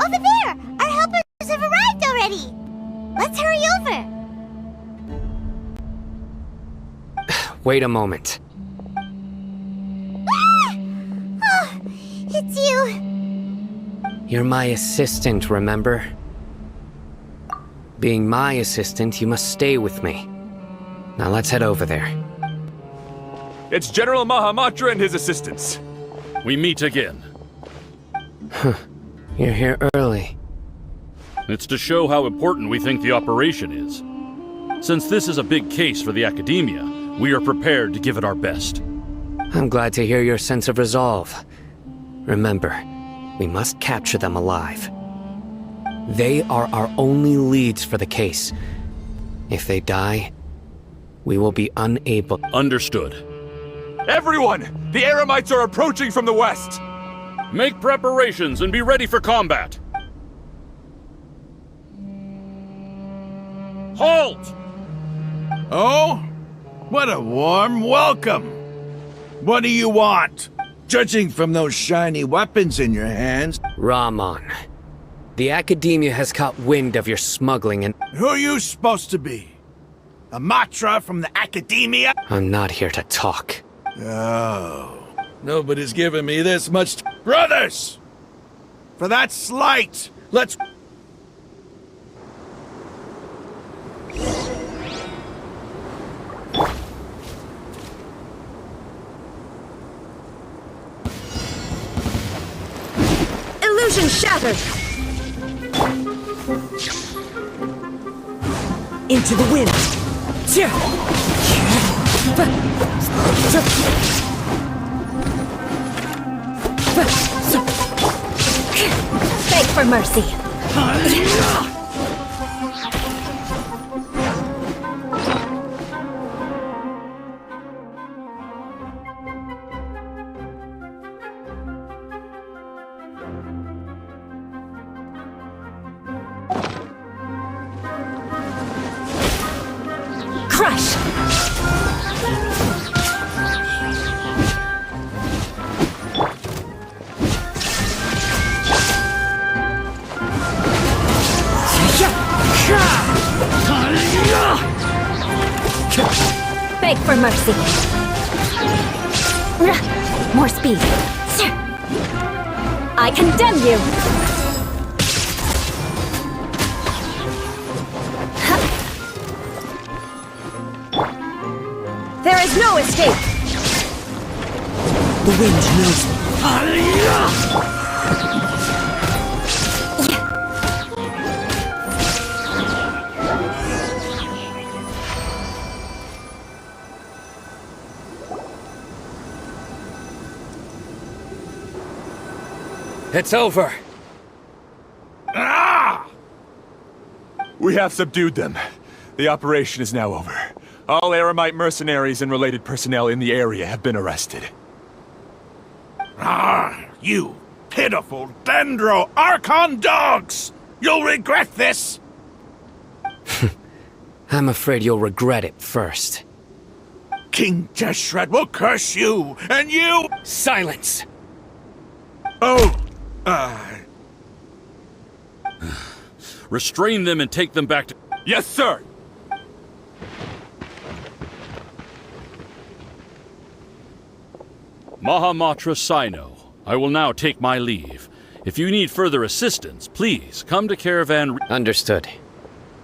Over there! Our helpers have arrived already! Let's hurry over! Wait a moment. Ah! Oh, it's you! You're my assistant, remember? Being my assistant, you must stay with me. Now let's head over there. It's General Mahamatra and his assistants. We meet again. Huh. You're here early. It's to show how important we think the operation is. Since this is a big case for the Academia, we are prepared to give it our best. I'm glad to hear your sense of resolve. Remember, we must capture them alive. They are our only leads for the case. If they die, we will be unable... Understood. Everyone! The Eremites are approaching from the west! Make preparations and be ready for combat! Halt! Oh? What a warm welcome! What do you want? Judging from those shiny weapons in your hands... Rahman, the Academia has caught wind of your smuggling and... Who are you supposed to be? A Matra from the Academia? I'm not here to talk. Oh, nobody's given me this much... Brothers! For that slight, let's... Illusion shattered! Into the wind! Beg for mercy. Crush! Beg for mercy. More speed. I condemn you. There is no escape! The wind knows me. It's over. Ah! We have subdued them. The operation is now over. All Eremite mercenaries and related personnel in the area have been arrested. Ah, you pitiful Dendro Archon dogs! You'll regret this! I'm afraid you'll regret it first. King Deshret will curse you, and you... Silence! Oh, Restrain them and take them back to... Yes, sir! Mahamatra Sino, I will now take my leave. If you need further assistance, please come to Caravan... Understood.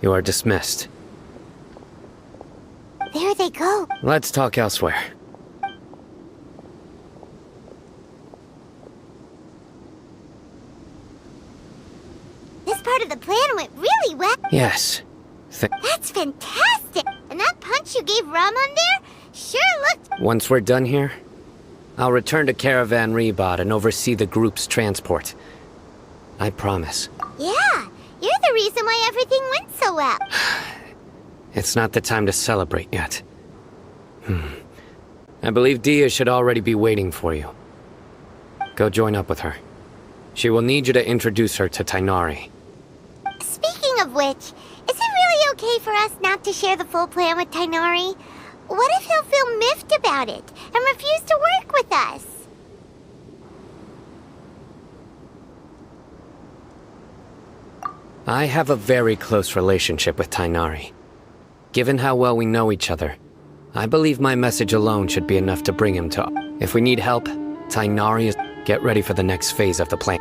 You are dismissed. There they go. Let's talk elsewhere. This part of the plan went really well. Yes. That's fantastic! And that punch you gave Rahman there sure looked... Once we're done here, I'll return to Caravan Rebot and oversee the group's transport. I promise. Yeah, you're the reason why everything went so well. It's not the time to celebrate yet. I believe Dia should already be waiting for you. Go join up with her. She will need you to introduce her to Tainari. Speaking of which, is it really okay for us not to share the full plan with Tainari? What if he'll feel miffed about it and refuse to work with us? I have a very close relationship with Tainari. Given how well we know each other, I believe my message alone should be enough to bring him to... If we need help, Tainari is... Get ready for the next phase of the plan.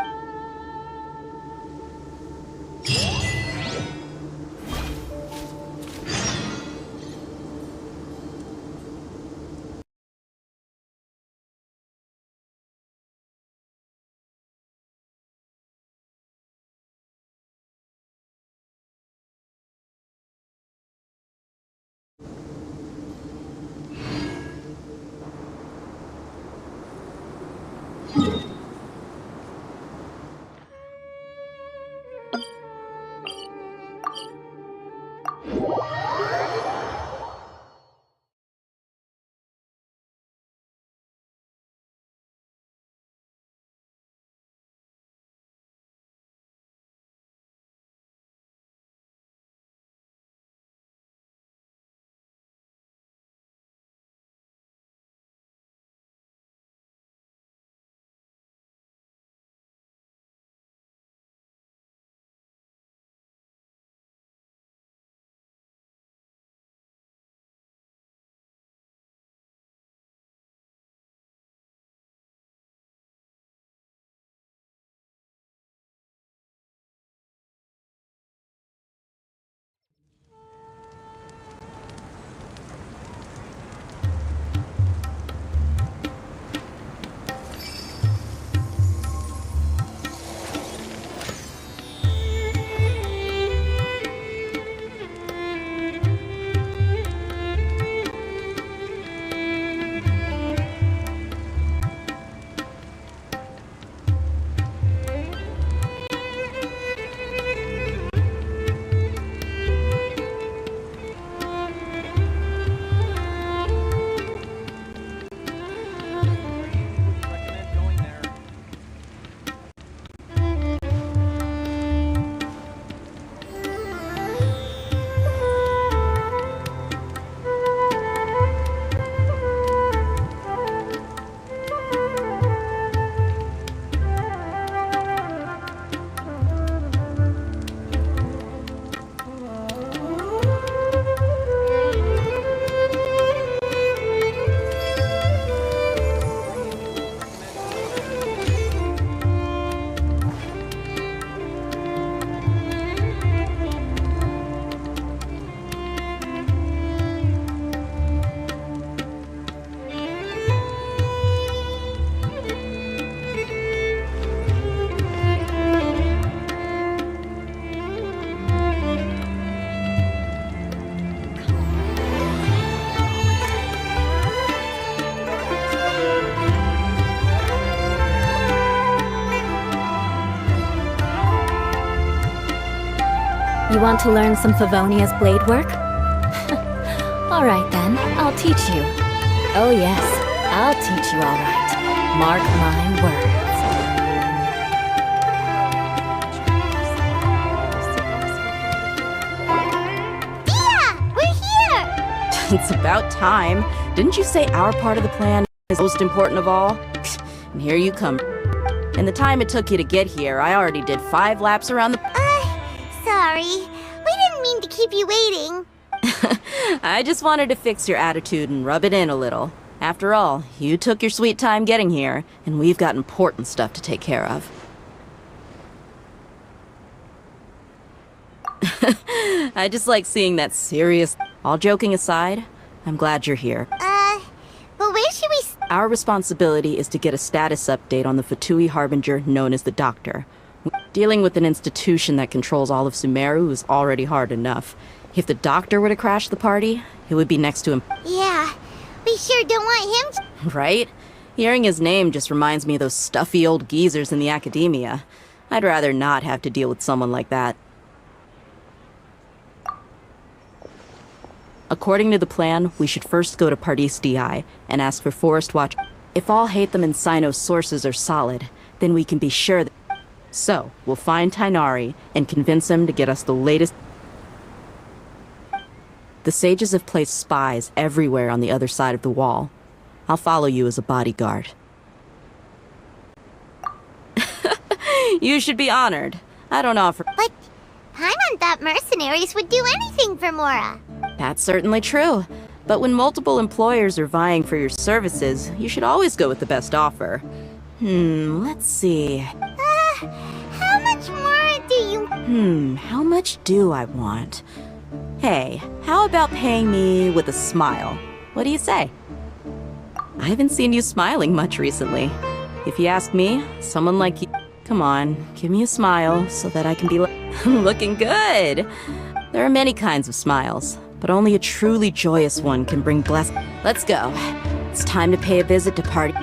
You want to learn some Favonia's blade work? Alright then, I'll teach you. Oh yes, I'll teach you alright. Mark my words. Dia! We're here! It's about time. Didn't you say our part of the plan is most important of all? And here you come. In the time it took you to get here, I already did 5 laps around the... Sorry. We didn't mean to keep you waiting. I just wanted to fix your attitude and rub it in a little. After all, you took your sweet time getting here, and we've got important stuff to take care of. I just like seeing that serious... All joking aside, I'm glad you're here. But where should we... Our responsibility is to get a status update on the Fatui Harbinger known as the Doctor. Dealing with an institution that controls all of Sumeru is already hard enough. If the Doctor were to crash the party, it would be next to him. Yeah, we sure don't want him to... Right? Hearing his name just reminds me of those stuffy old geezers in the academia. I'd rather not have to deal with someone like that. According to the plan, we should first go to Pardis DI and ask for Forest Watch. If all Hatham and Sino's sources are solid, then we can be sure that... So, we'll find Tainari and convince him to get us the latest... The sages have placed spies everywhere on the other side of the wall. I'll follow you as a bodyguard. You should be honored. I don't offer... But Paimon thought mercenaries would do anything for Mora. That's certainly true. But when multiple employers are vying for your services, you should always go with the best offer. Let's see. How much more do you... How much do I want? Hey, how about paying me with a smile? What do you say? I haven't seen you smiling much recently. If you ask me, someone like you... Come on, give me a smile so that I can be looking good. There are many kinds of smiles, but only a truly joyous one can bring blessing. Let's go. It's time to pay a visit to Party.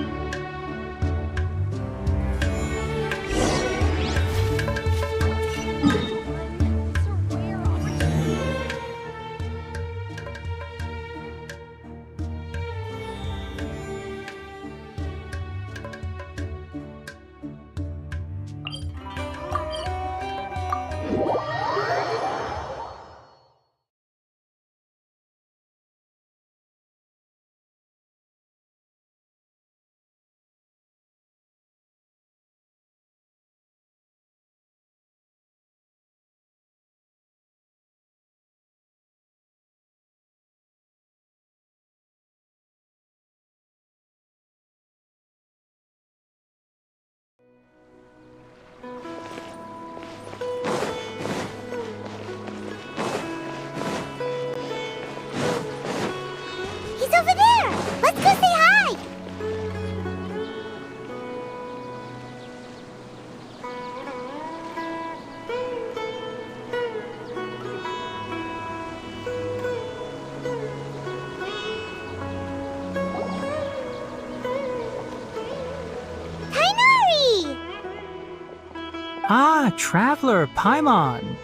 Ah, Traveler, Paimon.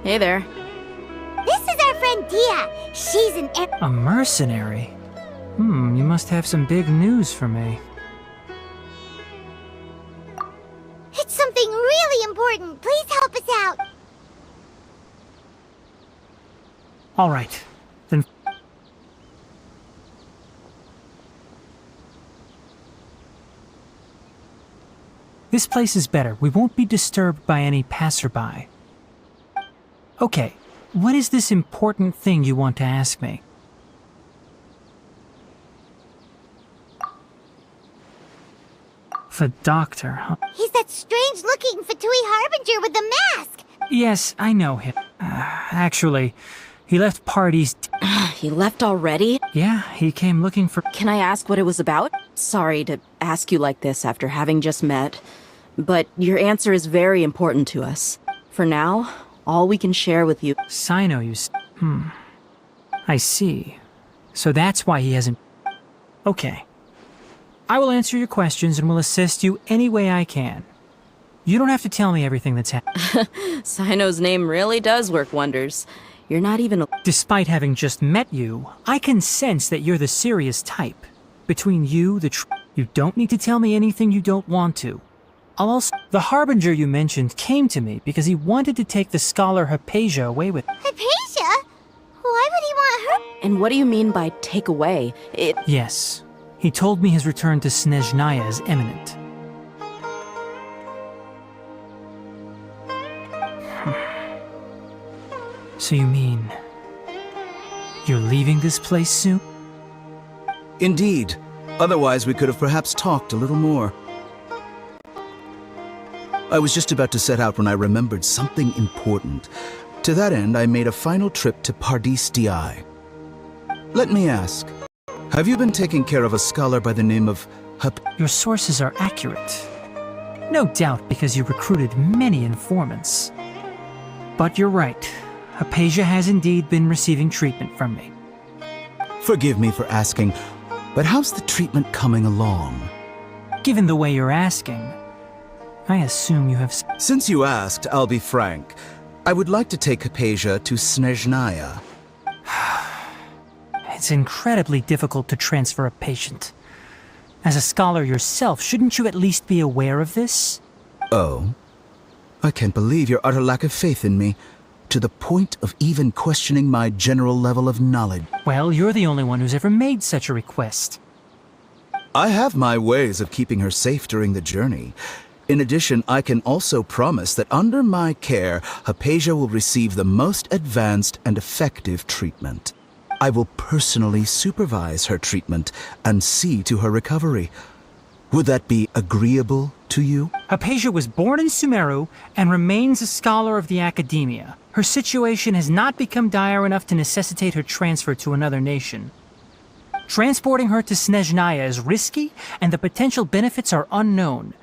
Hey there. This is our friend Dia. She's an A mercenary? You must have some big news for me. It's something really important. Please help us out. All right, then. This place is better. We won't be disturbed by any passerby. Okay, what is this important thing you want to ask me? The doctor, huh? He's that strange-looking Fatui Harbinger with the mask. Yes, I know him. Actually, he left parties. He left already? Yeah, he came looking for. Can I ask what it was about? Sorry to ask you like this after having just met, but your answer is very important to us. For now, all we can share with you. Sino, I see. So that's why he hasn't. Okay. I will answer your questions and will assist you any way I can. You don't have to tell me everything that's happened. Sino's name really does work wonders. You're not even a... Despite having just met you, I can sense that you're the serious type. Between you, you don't need to tell me anything you don't want to. I'll also... The Harbinger you mentioned came to me because he wanted to take the scholar Hypatia away with... Hypatia? Why would he want her? And what do you mean by take away? Yes. He told me his return to Snezhnaya is imminent. So you mean... you're leaving this place soon? Indeed. Otherwise, we could have perhaps talked a little more. I was just about to set out when I remembered something important. To that end, I made a final trip to Pardis Di. Let me ask, have you been taking care of a scholar by the name of Your sources are accurate. No doubt because you recruited many informants. But you're right. Hypatia has indeed been receiving treatment from me. Forgive me for asking, but how's the treatment coming along? Given the way you're asking, I assume you have... Since you asked, I'll be frank. I would like to take Hypatia to Snezhnaya. It's incredibly difficult to transfer a patient. As a scholar yourself, shouldn't you at least be aware of this? Oh? I can't believe your utter lack of faith in me, to the point of even questioning my general level of knowledge. Well, you're the only one who's ever made such a request. I have my ways of keeping her safe during the journey. In addition, I can also promise that under my care, Hypatia will receive the most advanced and effective treatment. I will personally supervise her treatment and see to her recovery. Would that be agreeable to you? Hypatia was born in Sumeru and remains a scholar of the Academia. Her situation has not become dire enough to necessitate her transfer to another nation. Transporting her to Snezhnaya is risky, and the potential benefits are unknown.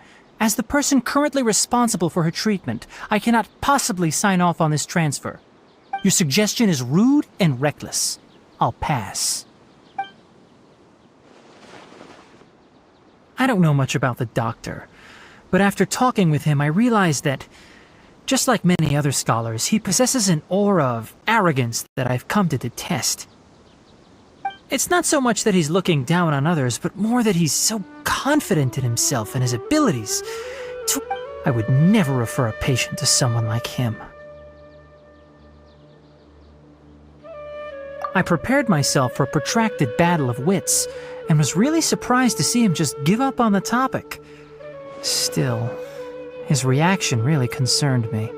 As the person currently responsible for her treatment, I cannot possibly sign off on this transfer. Your suggestion is rude and reckless. I'll pass. I don't know much about the doctor, but after talking with him, I realized that, just like many other scholars, he possesses an aura of arrogance that I've come to detest. It's not so much that he's looking down on others, but more that he's so confident in himself and his abilities. I would never refer a patient to someone like him. I prepared myself for a protracted battle of wits, and was really surprised to see him just give up on the topic. Still, his reaction really concerned me.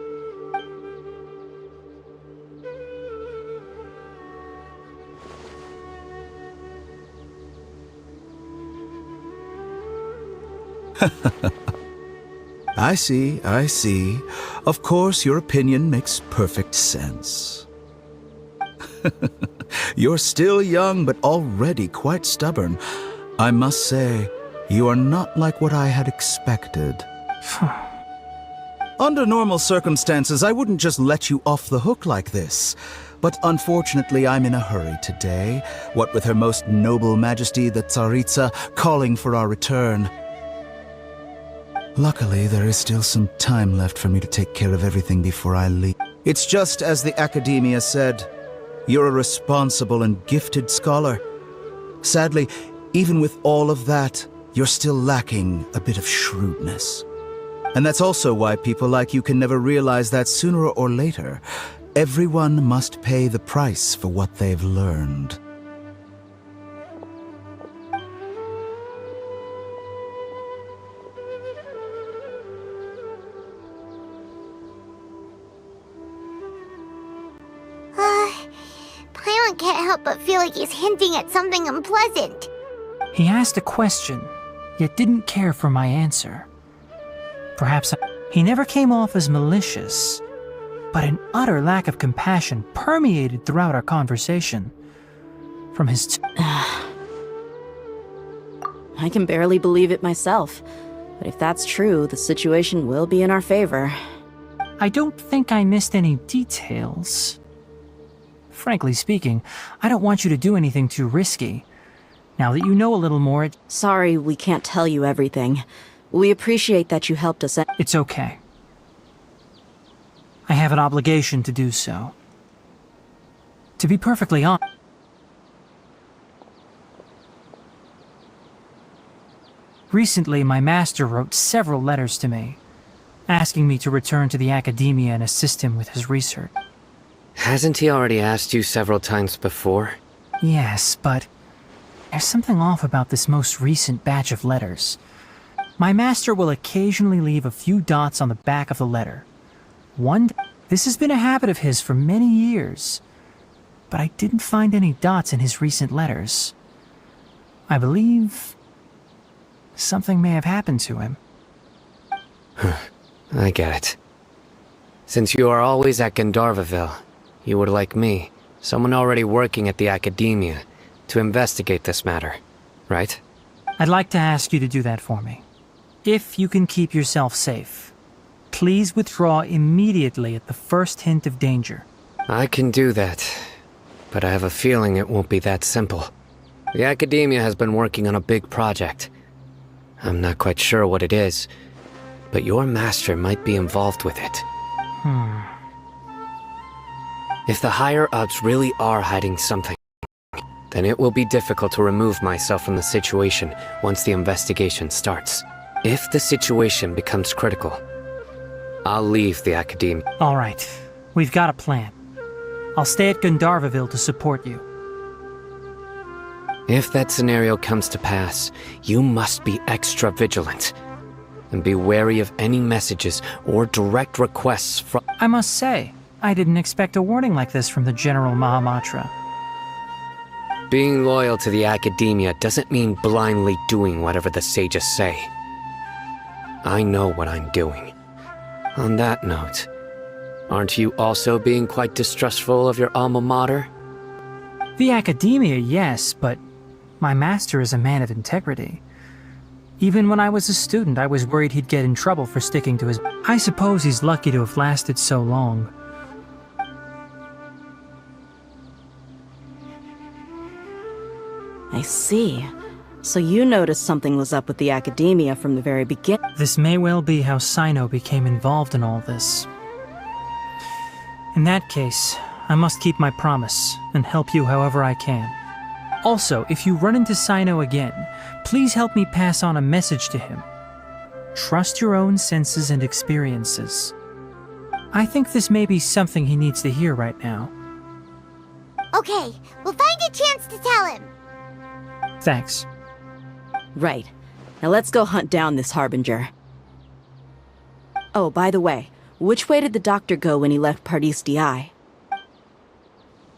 I see, I see. Of course, your opinion makes perfect sense. You're still young, but already quite stubborn. I must say, you are not like what I had expected. Under normal circumstances, I wouldn't just let you off the hook like this. But unfortunately, I'm in a hurry today, what with Her Most Noble Majesty the Tsaritsa calling for our return. Luckily, there is still some time left for me to take care of everything before I leave. It's just as the Academia said. You're a responsible and gifted scholar. Sadly, even with all of that, you're still lacking a bit of shrewdness. And that's also why people like you can never realize that sooner or later, everyone must pay the price for what they've learned. Paimon can't help but feel like he's hinting at something unpleasant. He asked a question, yet didn't care for my answer. Perhaps he never came off as malicious, but an utter lack of compassion permeated throughout our conversation. From his I can barely believe it myself, but if that's true, the situation will be in our favor. I don't think I missed any details. Frankly speaking, I don't want you to do anything too risky. Now that you know a little more, Sorry we can't tell you everything. We appreciate that you helped us. It's okay. I have an obligation to do so. To be perfectly honest, recently my master wrote several letters to me, asking me to return to the Academia and assist him with his research. Hasn't he already asked you several times before? Yes, but there's something off about this most recent batch of letters. My master will occasionally leave a few dots on the back of the letter. This has been a habit of his for many years, but I didn't find any dots in his recent letters. I believe something may have happened to him. I get it. Since you are always at Gandharvaville, you would like me, someone already working at the Academia, to investigate this matter, right? I'd like to ask you to do that for me. If you can keep yourself safe, please withdraw immediately at the first hint of danger. I can do that, but I have a feeling it won't be that simple. The Academia has been working on a big project. I'm not quite sure what it is, but your master might be involved with it. If the higher-ups really are hiding something, then it will be difficult to remove myself from the situation once the investigation starts. If the situation becomes critical, I'll leave the Academia. All right, we've got a plan. I'll stay at Gandharvaville to support you. If that scenario comes to pass, you must be extra vigilant. And be wary of any messages or direct requests from— I must say, I didn't expect a warning like this from the General Mahamatra. Being loyal to the Academia doesn't mean blindly doing whatever the sages say. I know what I'm doing. On that note, aren't you also being quite distrustful of your alma mater? The Academia, yes, but my master is a man of integrity. Even when I was a student, I was worried he'd get in trouble for sticking to his— I suppose he's lucky to have lasted so long. I see. So you noticed something was up with the Academia from the very beginning. This may well be how Sino became involved in all this. In that case, I must keep my promise and help you however I can. Also, if you run into Sino again, please help me pass on a message to him. Trust your own senses and experiences. I think this may be something he needs to hear right now. Okay, we'll find a chance to tell him. Thanks. Right. Now let's go hunt down this Harbinger. Oh, by the way, which way did the doctor go when he left Pardis DI?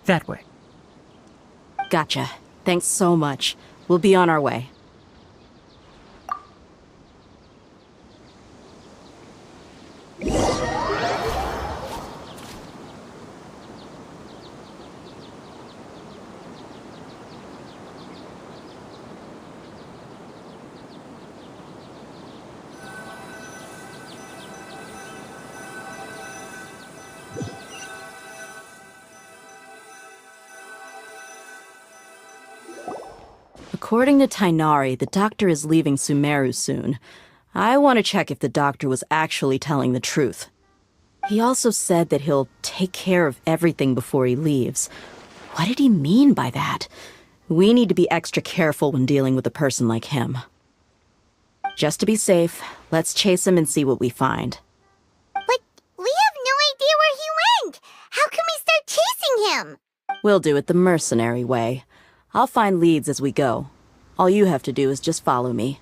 That way. Gotcha. Thanks so much. We'll be on our way. According to Tainari, the doctor is leaving Sumeru soon. I want to check if the doctor was actually telling the truth. He also said that he'll take care of everything before he leaves. What did he mean by that? We need to be extra careful when dealing with a person like him. Just to be safe, let's chase him and see what we find. But we have no idea where he went! How can we start chasing him? We'll do it the mercenary way. I'll find leads as we go. All you have to do is just follow me.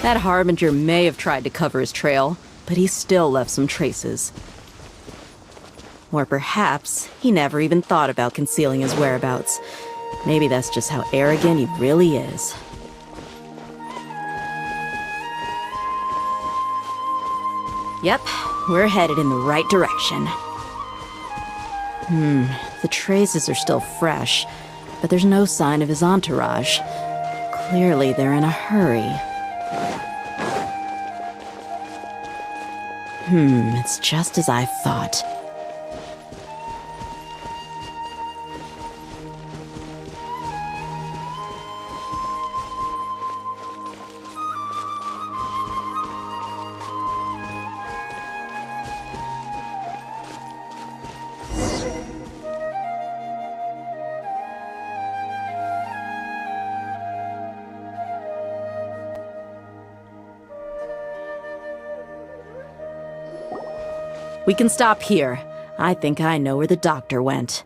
That Harbinger may have tried to cover his trail, but he still left some traces. Or perhaps he never even thought about concealing his whereabouts. Maybe that's just how arrogant he really is. Yep, we're headed in the right direction. The traces are still fresh, but there's no sign of his entourage. Clearly they're in a hurry. It's just as I thought. We can stop here. I think I know where the doctor went.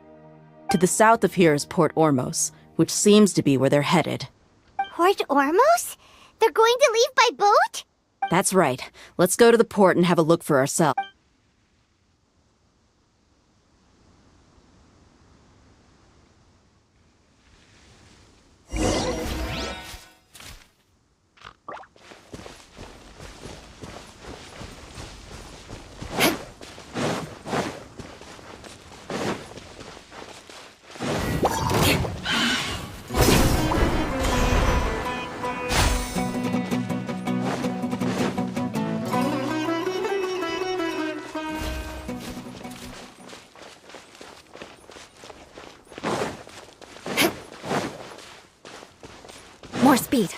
To the south of here is Port Ormos, which seems to be where they're headed. Port Ormos? They're going to leave by boat? That's right. Let's go to the port and have a look for ourselves. More speed.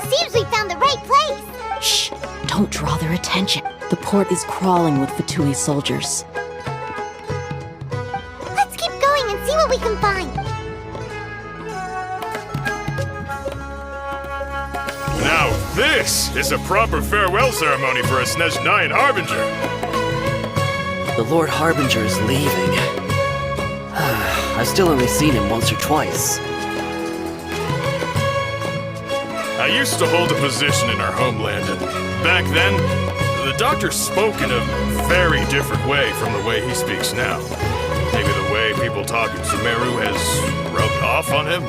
Seems we found the right place! Shh! Don't draw their attention. The port is crawling with Fatui soldiers. Let's keep going and see what we can find. Now this is a proper farewell ceremony for a Snej 9 Harbinger! The Lord Harbinger is leaving. I've still only seen him once or twice. I used to hold a position in our homeland, and back then, the doctor spoke in a very different way from the way he speaks now. Maybe the way people talk in Sumeru has rubbed off on him?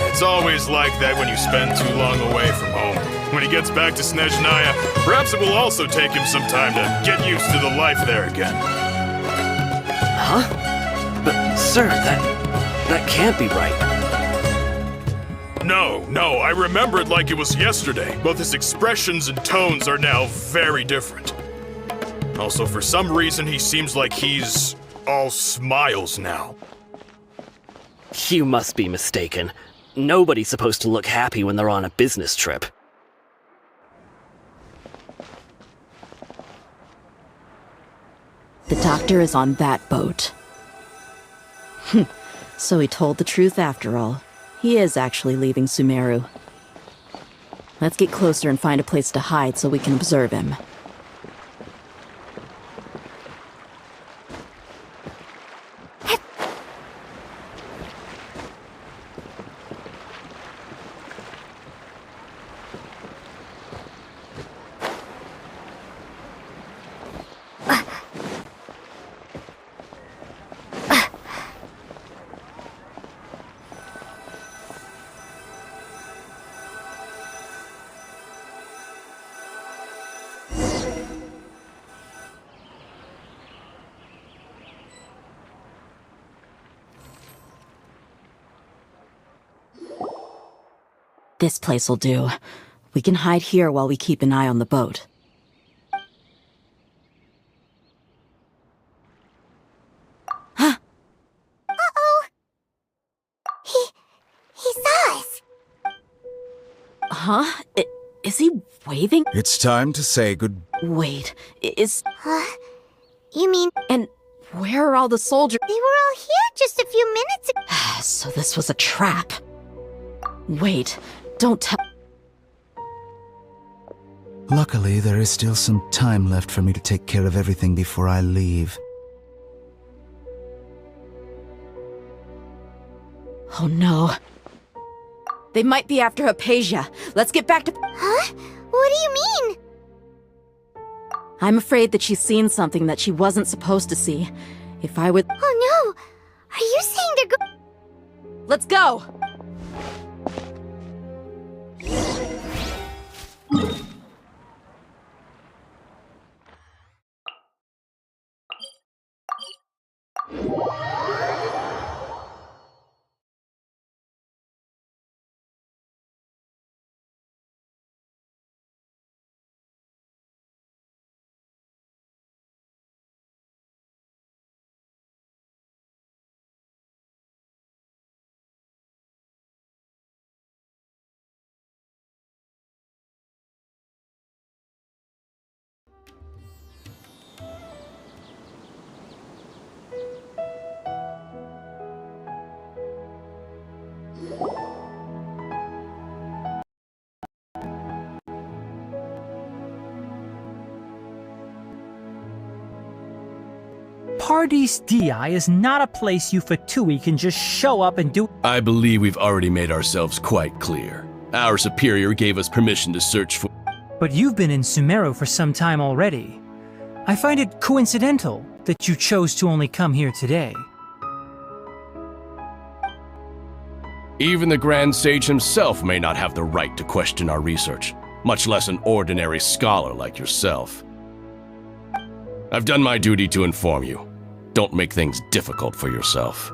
It's always like that when you spend too long away from home. When he gets back to Snezhnaya, perhaps it will also take him some time to get used to the life there again. Huh? But, sir, that can't be right. No, I remember it like it was yesterday. Both his expressions and tones are now very different. Also, for some reason, he seems like he's all smiles now. You must be mistaken. Nobody's supposed to look happy when they're on a business trip. The doctor is on that boat. So he told the truth after all. He is actually leaving Sumeru. Let's get closer and find a place to hide so we can observe him. This place'll do. We can hide here while we keep an eye on the boat. Uh-oh! He saw us! Huh? Is he waving? It's time to say good... Wait, is... Huh? You mean... And where are all the soldiers? They were all here just a few minutes ago. So this was a trap. Wait, don't tell... Luckily, there is still some time left for me to take care of everything before I leave. Oh no. They might be after Hypatia. Let's get back to... Huh? What do you mean? I'm afraid that she's seen something that she wasn't supposed to see. If I would... Oh no! Are you saying they're Let's go! Paradis Di is not a place you Fatui can just show up and do. I believe we've already made ourselves quite clear. Our superior gave us permission to search for... But you've been in Sumeru for some time already. I find it coincidental that you chose to only come here today. Even the Grand Sage himself may not have the right to question our research, much less an ordinary scholar like yourself. I've done my duty to inform you. Don't make things difficult for yourself.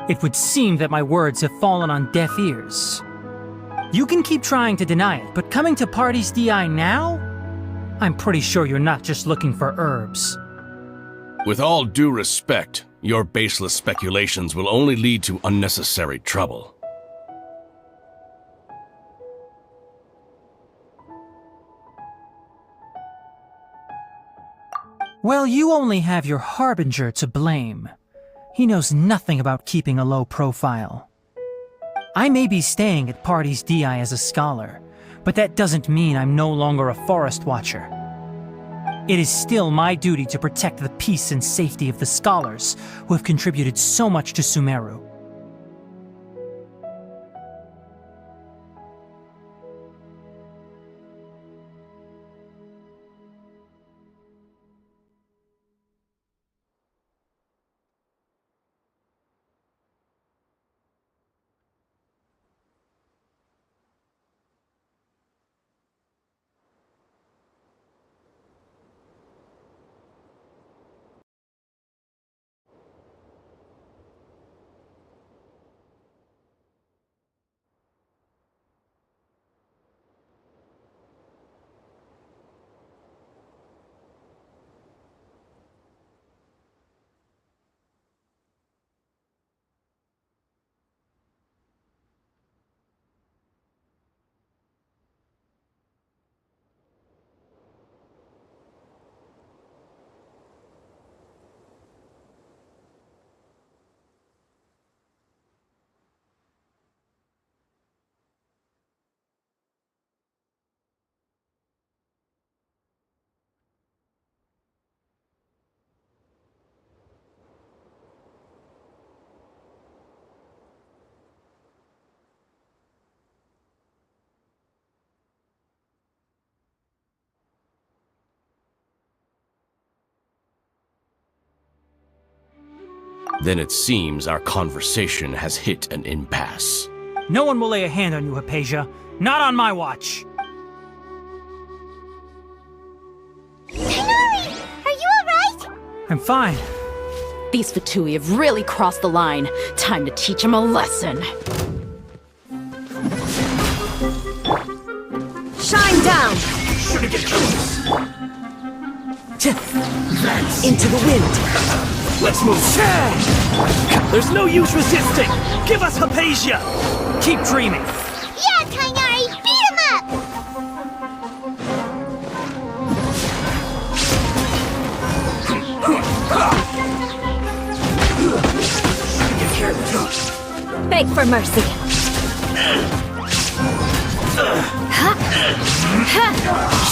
It would seem that my words have fallen on deaf ears. You can keep trying to deny it, but coming to Paradis Di now? I'm pretty sure you're not just looking for herbs. With all due respect, your baseless speculations will only lead to unnecessary trouble. Well, you only have your Harbinger to blame. He knows nothing about keeping a low profile. I may be staying at Paradis Di as a scholar, but that doesn't mean I'm no longer a forest watcher. It is still my duty to protect the peace and safety of the scholars who have contributed so much to Sumeru. Then it seems our conversation has hit an impasse. No one will lay a hand on you, Hypatia. Not on my watch. Tighnari! Are you alright? I'm fine. These Fatui have really crossed the line. Time to teach them a lesson. Shine down! Shouldn't get close. Into the wind! Let's move. There's no use resisting! Give us Hypatia! Keep dreaming! Yeah, Tighnari! Beat him up! Get careless. Beg for mercy.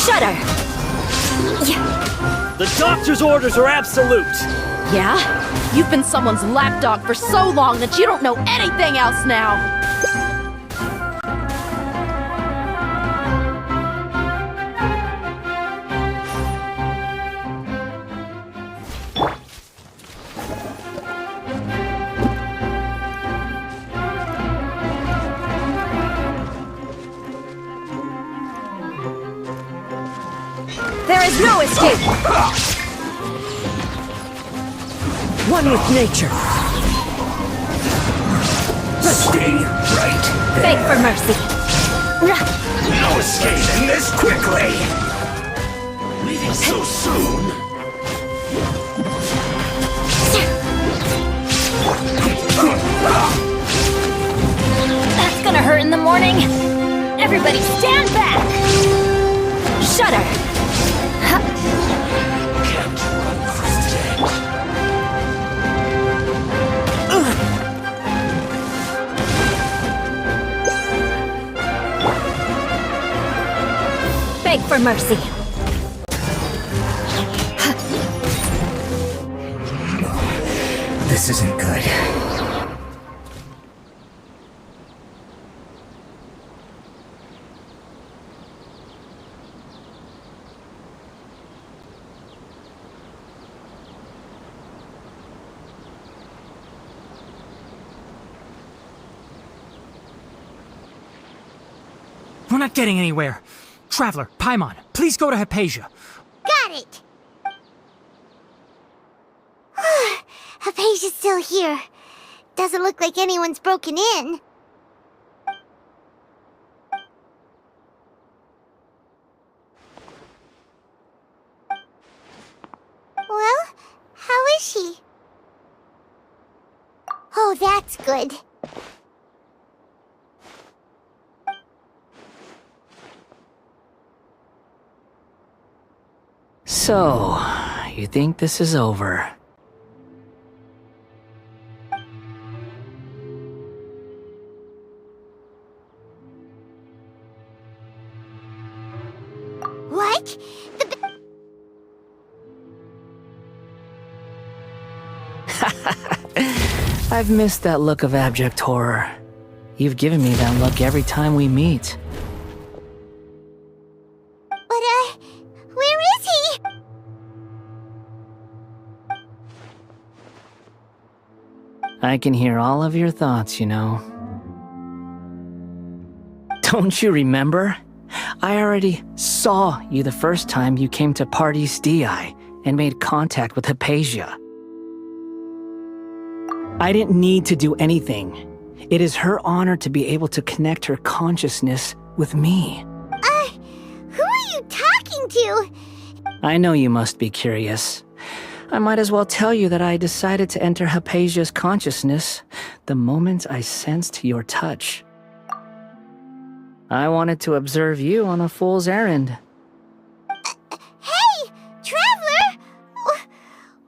Shudder! The doctor's orders are absolute! Yeah? You've been someone's lapdog for so long that you don't know anything else now! There is no escape! One with nature. Stay right there. Beg for mercy. No escaping this quickly. Leaving so soon. That's gonna hurt in the morning. Everybody stand back! Shudder! Can't run fast today. Beg for mercy. This isn't good. We're not getting anywhere. Traveler, Paimon, please go to Hypatia. Got it! Hypatia's still here. Doesn't look like anyone's broken in. Well, how is she? Oh, that's good. So, you think this is over? What? I've missed that look of abject horror. You've given me that look every time we meet. But, where is he? I can hear all of your thoughts, you know. Don't you remember? I already saw you the first time you came to Parties DI and made contact with Hypatia. I didn't need to do anything. It is her honor to be able to connect her consciousness with me. Who are you talking to? I know you must be curious. I might as well tell you that I decided to enter Hypatia's consciousness the moment I sensed your touch. I wanted to observe you on a fool's errand. Hey, Traveler!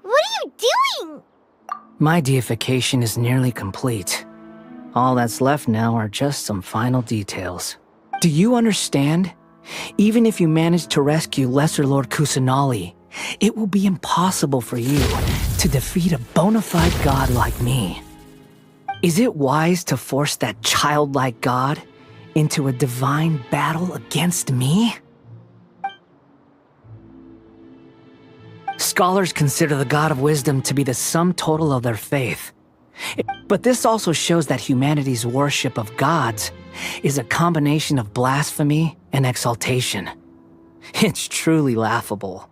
What are you doing? My deification is nearly complete. All that's left now are just some final details. Do you understand? Even if you manage to rescue Lesser Lord Kusanali, it will be impossible for you to defeat a bona fide god like me. Is it wise to force that childlike god into a divine battle against me? Scholars consider the God of Wisdom to be the sum total of their faith. But this also shows that humanity's worship of gods is a combination of blasphemy and exaltation. It's truly laughable.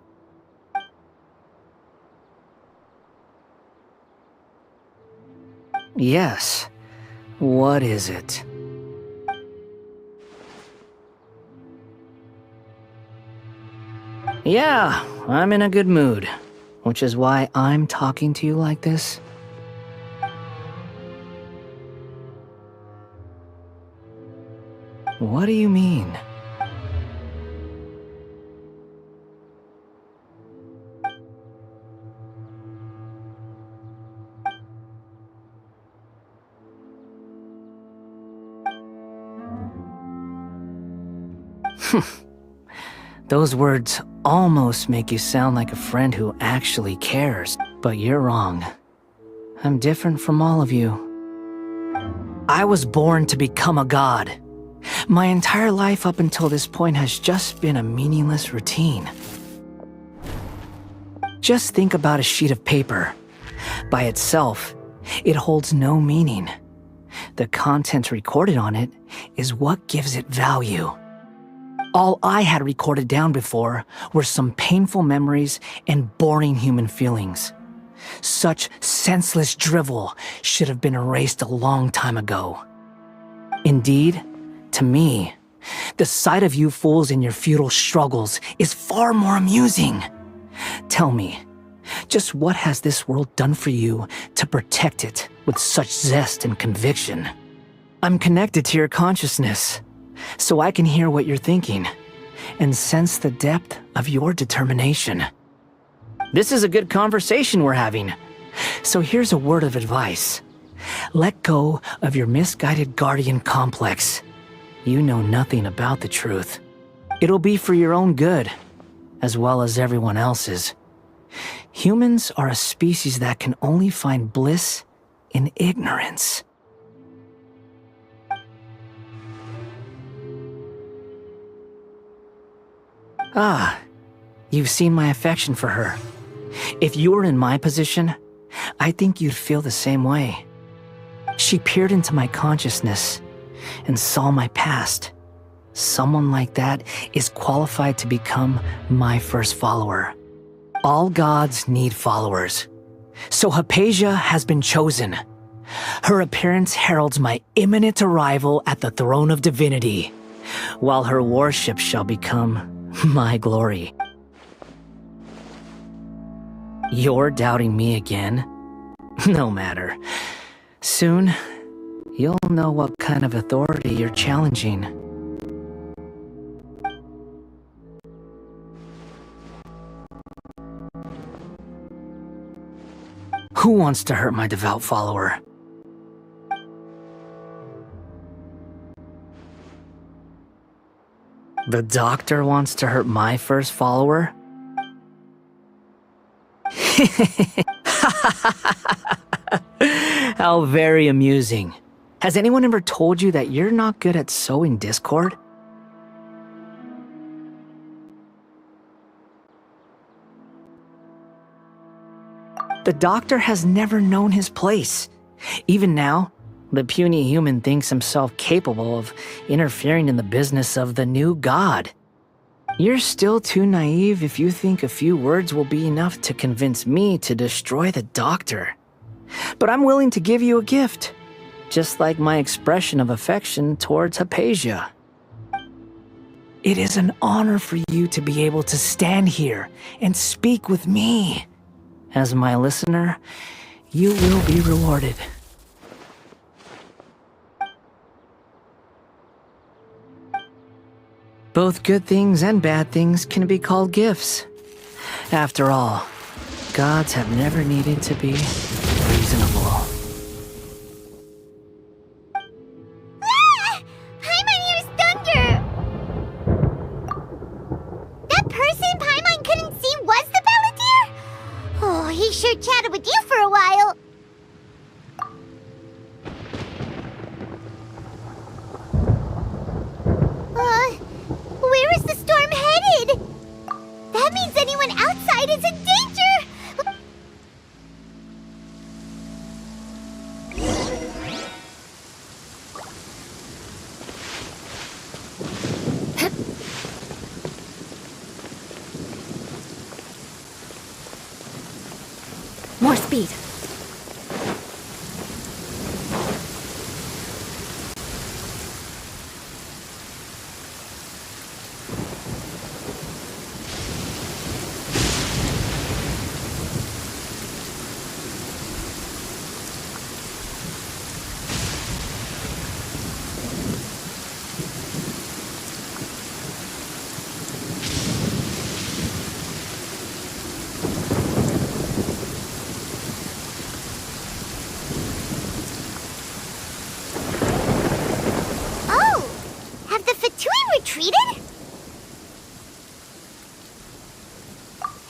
Yes. What is it? Yeah, I'm in a good mood, which is why I'm talking to you like this. What do you mean? Those words almost make you sound like a friend who actually cares, but you're wrong. I'm different from all of you. I was born to become a god. My entire life up until this point has just been a meaningless routine. Just think about a sheet of paper. By itself, it holds no meaning. The content recorded on it is what gives it value. All I had recorded down before were some painful memories and boring human feelings. Such senseless drivel should have been erased a long time ago. Indeed, to me, the sight of you fools in your futile struggles is far more amusing. Tell me, just what has this world done for you to protect it with such zest and conviction? I'm connected to your consciousness, so I can hear what you're thinking and sense the depth of your determination. This is a good conversation we're having, so here's a word of advice. Let go of your misguided guardian complex. You know nothing about the truth. It'll be for your own good, as well as everyone else's. Humans are a species that can only find bliss in ignorance. Ah, you've seen my affection for her. If you were in my position, I think you'd feel the same way. She peered into my consciousness and saw my past. Someone like that is qualified to become my first follower. All gods need followers. So Hypatia has been chosen. Her appearance heralds my imminent arrival at the throne of divinity, while her worship shall become my glory. You're doubting me again? No matter. Soon, you'll know what kind of authority you're challenging. Who wants to hurt my devout follower? The doctor wants to hurt my first follower? How very amusing. Has anyone ever told you that you're not good at sowing discord? The doctor has never known his place. Even now, the puny human thinks himself capable of interfering in the business of the new god. You're still too naive if you think a few words will be enough to convince me to destroy the doctor. But I'm willing to give you a gift, just like my expression of affection towards Hypatia. It is an honor for you to be able to stand here and speak with me. As my listener, you will be rewarded. Both good things and bad things can be called gifts. After all, gods have never needed to be reasonable. Ah! Paimon hears thunder! That person Paimon couldn't see was the Balladeer? Oh, he sure chatted with you for a while. Where is the storm headed? That means anyone outside is in danger! More speed. Retreated?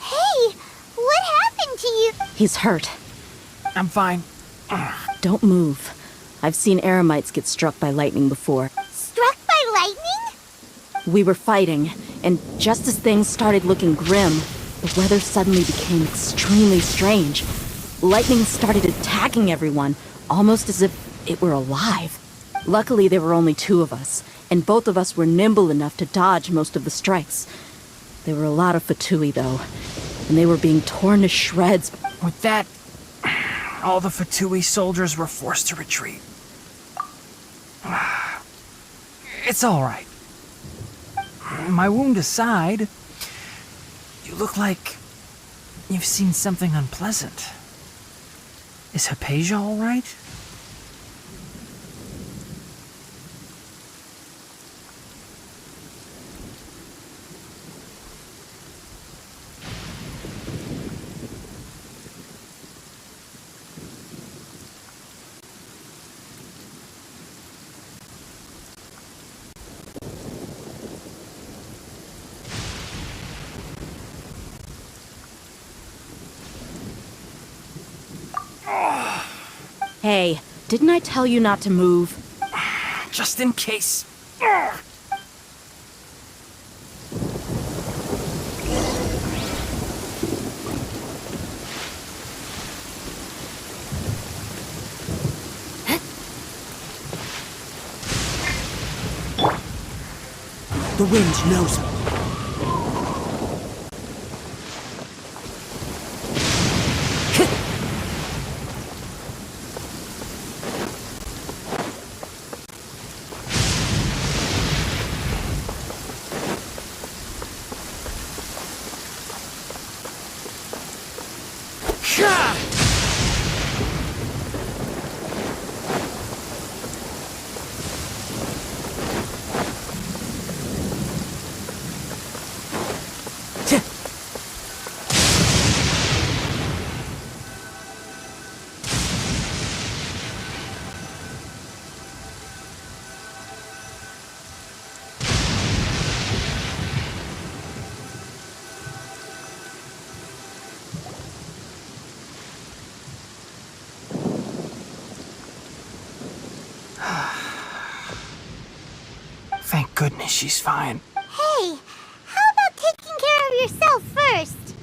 Hey, what happened to you? He's hurt. I'm fine. Don't move. I've seen Eremites get struck by lightning before. Struck by lightning? We were fighting, and just as things started looking grim, the weather suddenly became extremely strange. Lightning started attacking everyone, almost as if it were alive. Luckily, there were only two of us, and both of us were nimble enough to dodge most of the strikes. There were a lot of Fatui, though, and they were being torn to shreds. With that, all the Fatui soldiers were forced to retreat. It's all right. My wound aside, you look like you've seen something unpleasant. Is Hypatia all right? Hey, didn't I tell you not to move? Just in case. The wind knows me. goodness, she's fine. Hey, how about taking care of yourself first?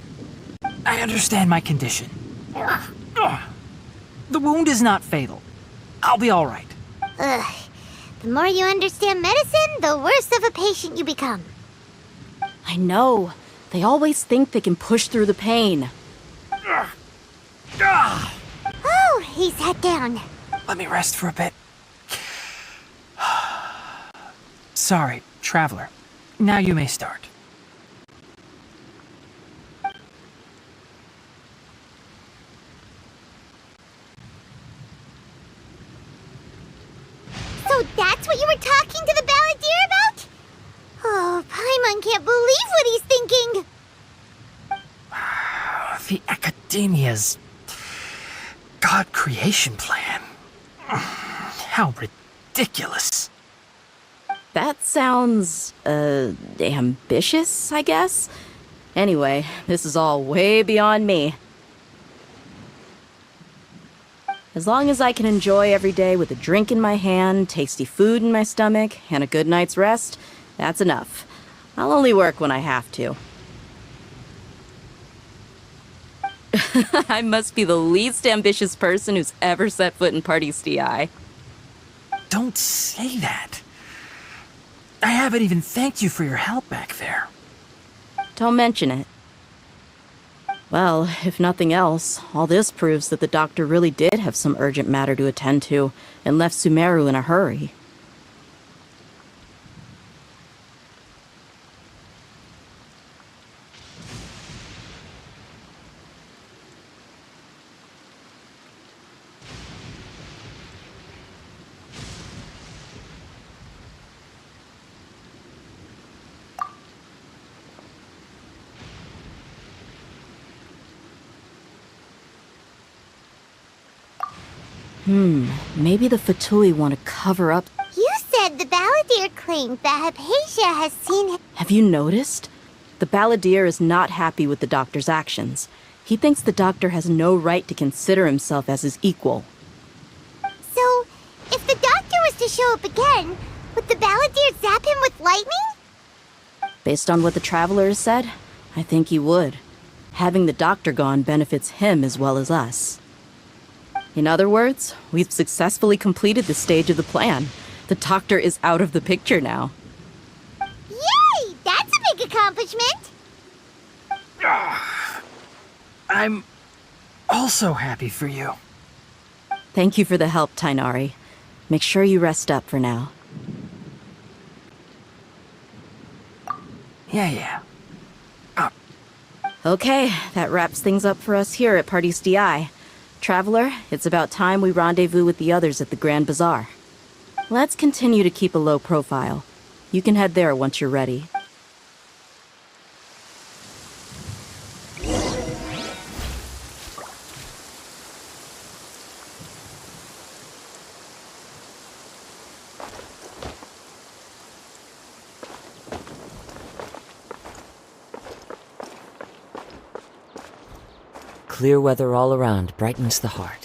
I understand my condition. Ugh. The wound is not fatal. I'll be all right. Ugh. The more you understand medicine, the worse of a patient you become. I know. They always think they can push through the pain. Oh, he sat down. Let me rest for a bit. Sorry, traveler. Now you may start. So that's what you were talking to the balladeer about? Oh, Paimon can't believe what he's thinking. The Academia's God creation plan. How ridiculous. That sounds, ambitious, I guess? Anyway, this is all way beyond me. As long as I can enjoy every day with a drink in my hand, tasty food in my stomach, and a good night's rest, that's enough. I'll only work when I have to. I must be the least ambitious person who's ever set foot in Party's DI. Don't say that. I haven't even thanked you for your help back there. Don't mention it. Well, if nothing else, all this proves that the doctor really did have some urgent matter to attend to and left Sumeru in a hurry. Maybe the Fatui want to cover up. You said the balladeer claimed that Hypatia has seen him. Have you noticed? The balladeer is not happy with the doctor's actions. He thinks the doctor has no right to consider himself as his equal. So, if the doctor was to show up again, would the balladeer zap him with lightning? Based on what the traveler has said, I think he would. Having the doctor gone benefits him as well as us. In other words, we've successfully completed the stage of the plan. The doctor is out of the picture now. Yay! That's a big accomplishment! I'm also happy for you. Thank you for the help, Tainari. Make sure you rest up for now. Yeah. Okay, that wraps things up for us here at Party's DI. Traveler, it's about time we rendezvous with the others at the Grand Bazaar. Let's continue to keep a low profile. You can head there once you're ready. Clear weather all around brightens the heart.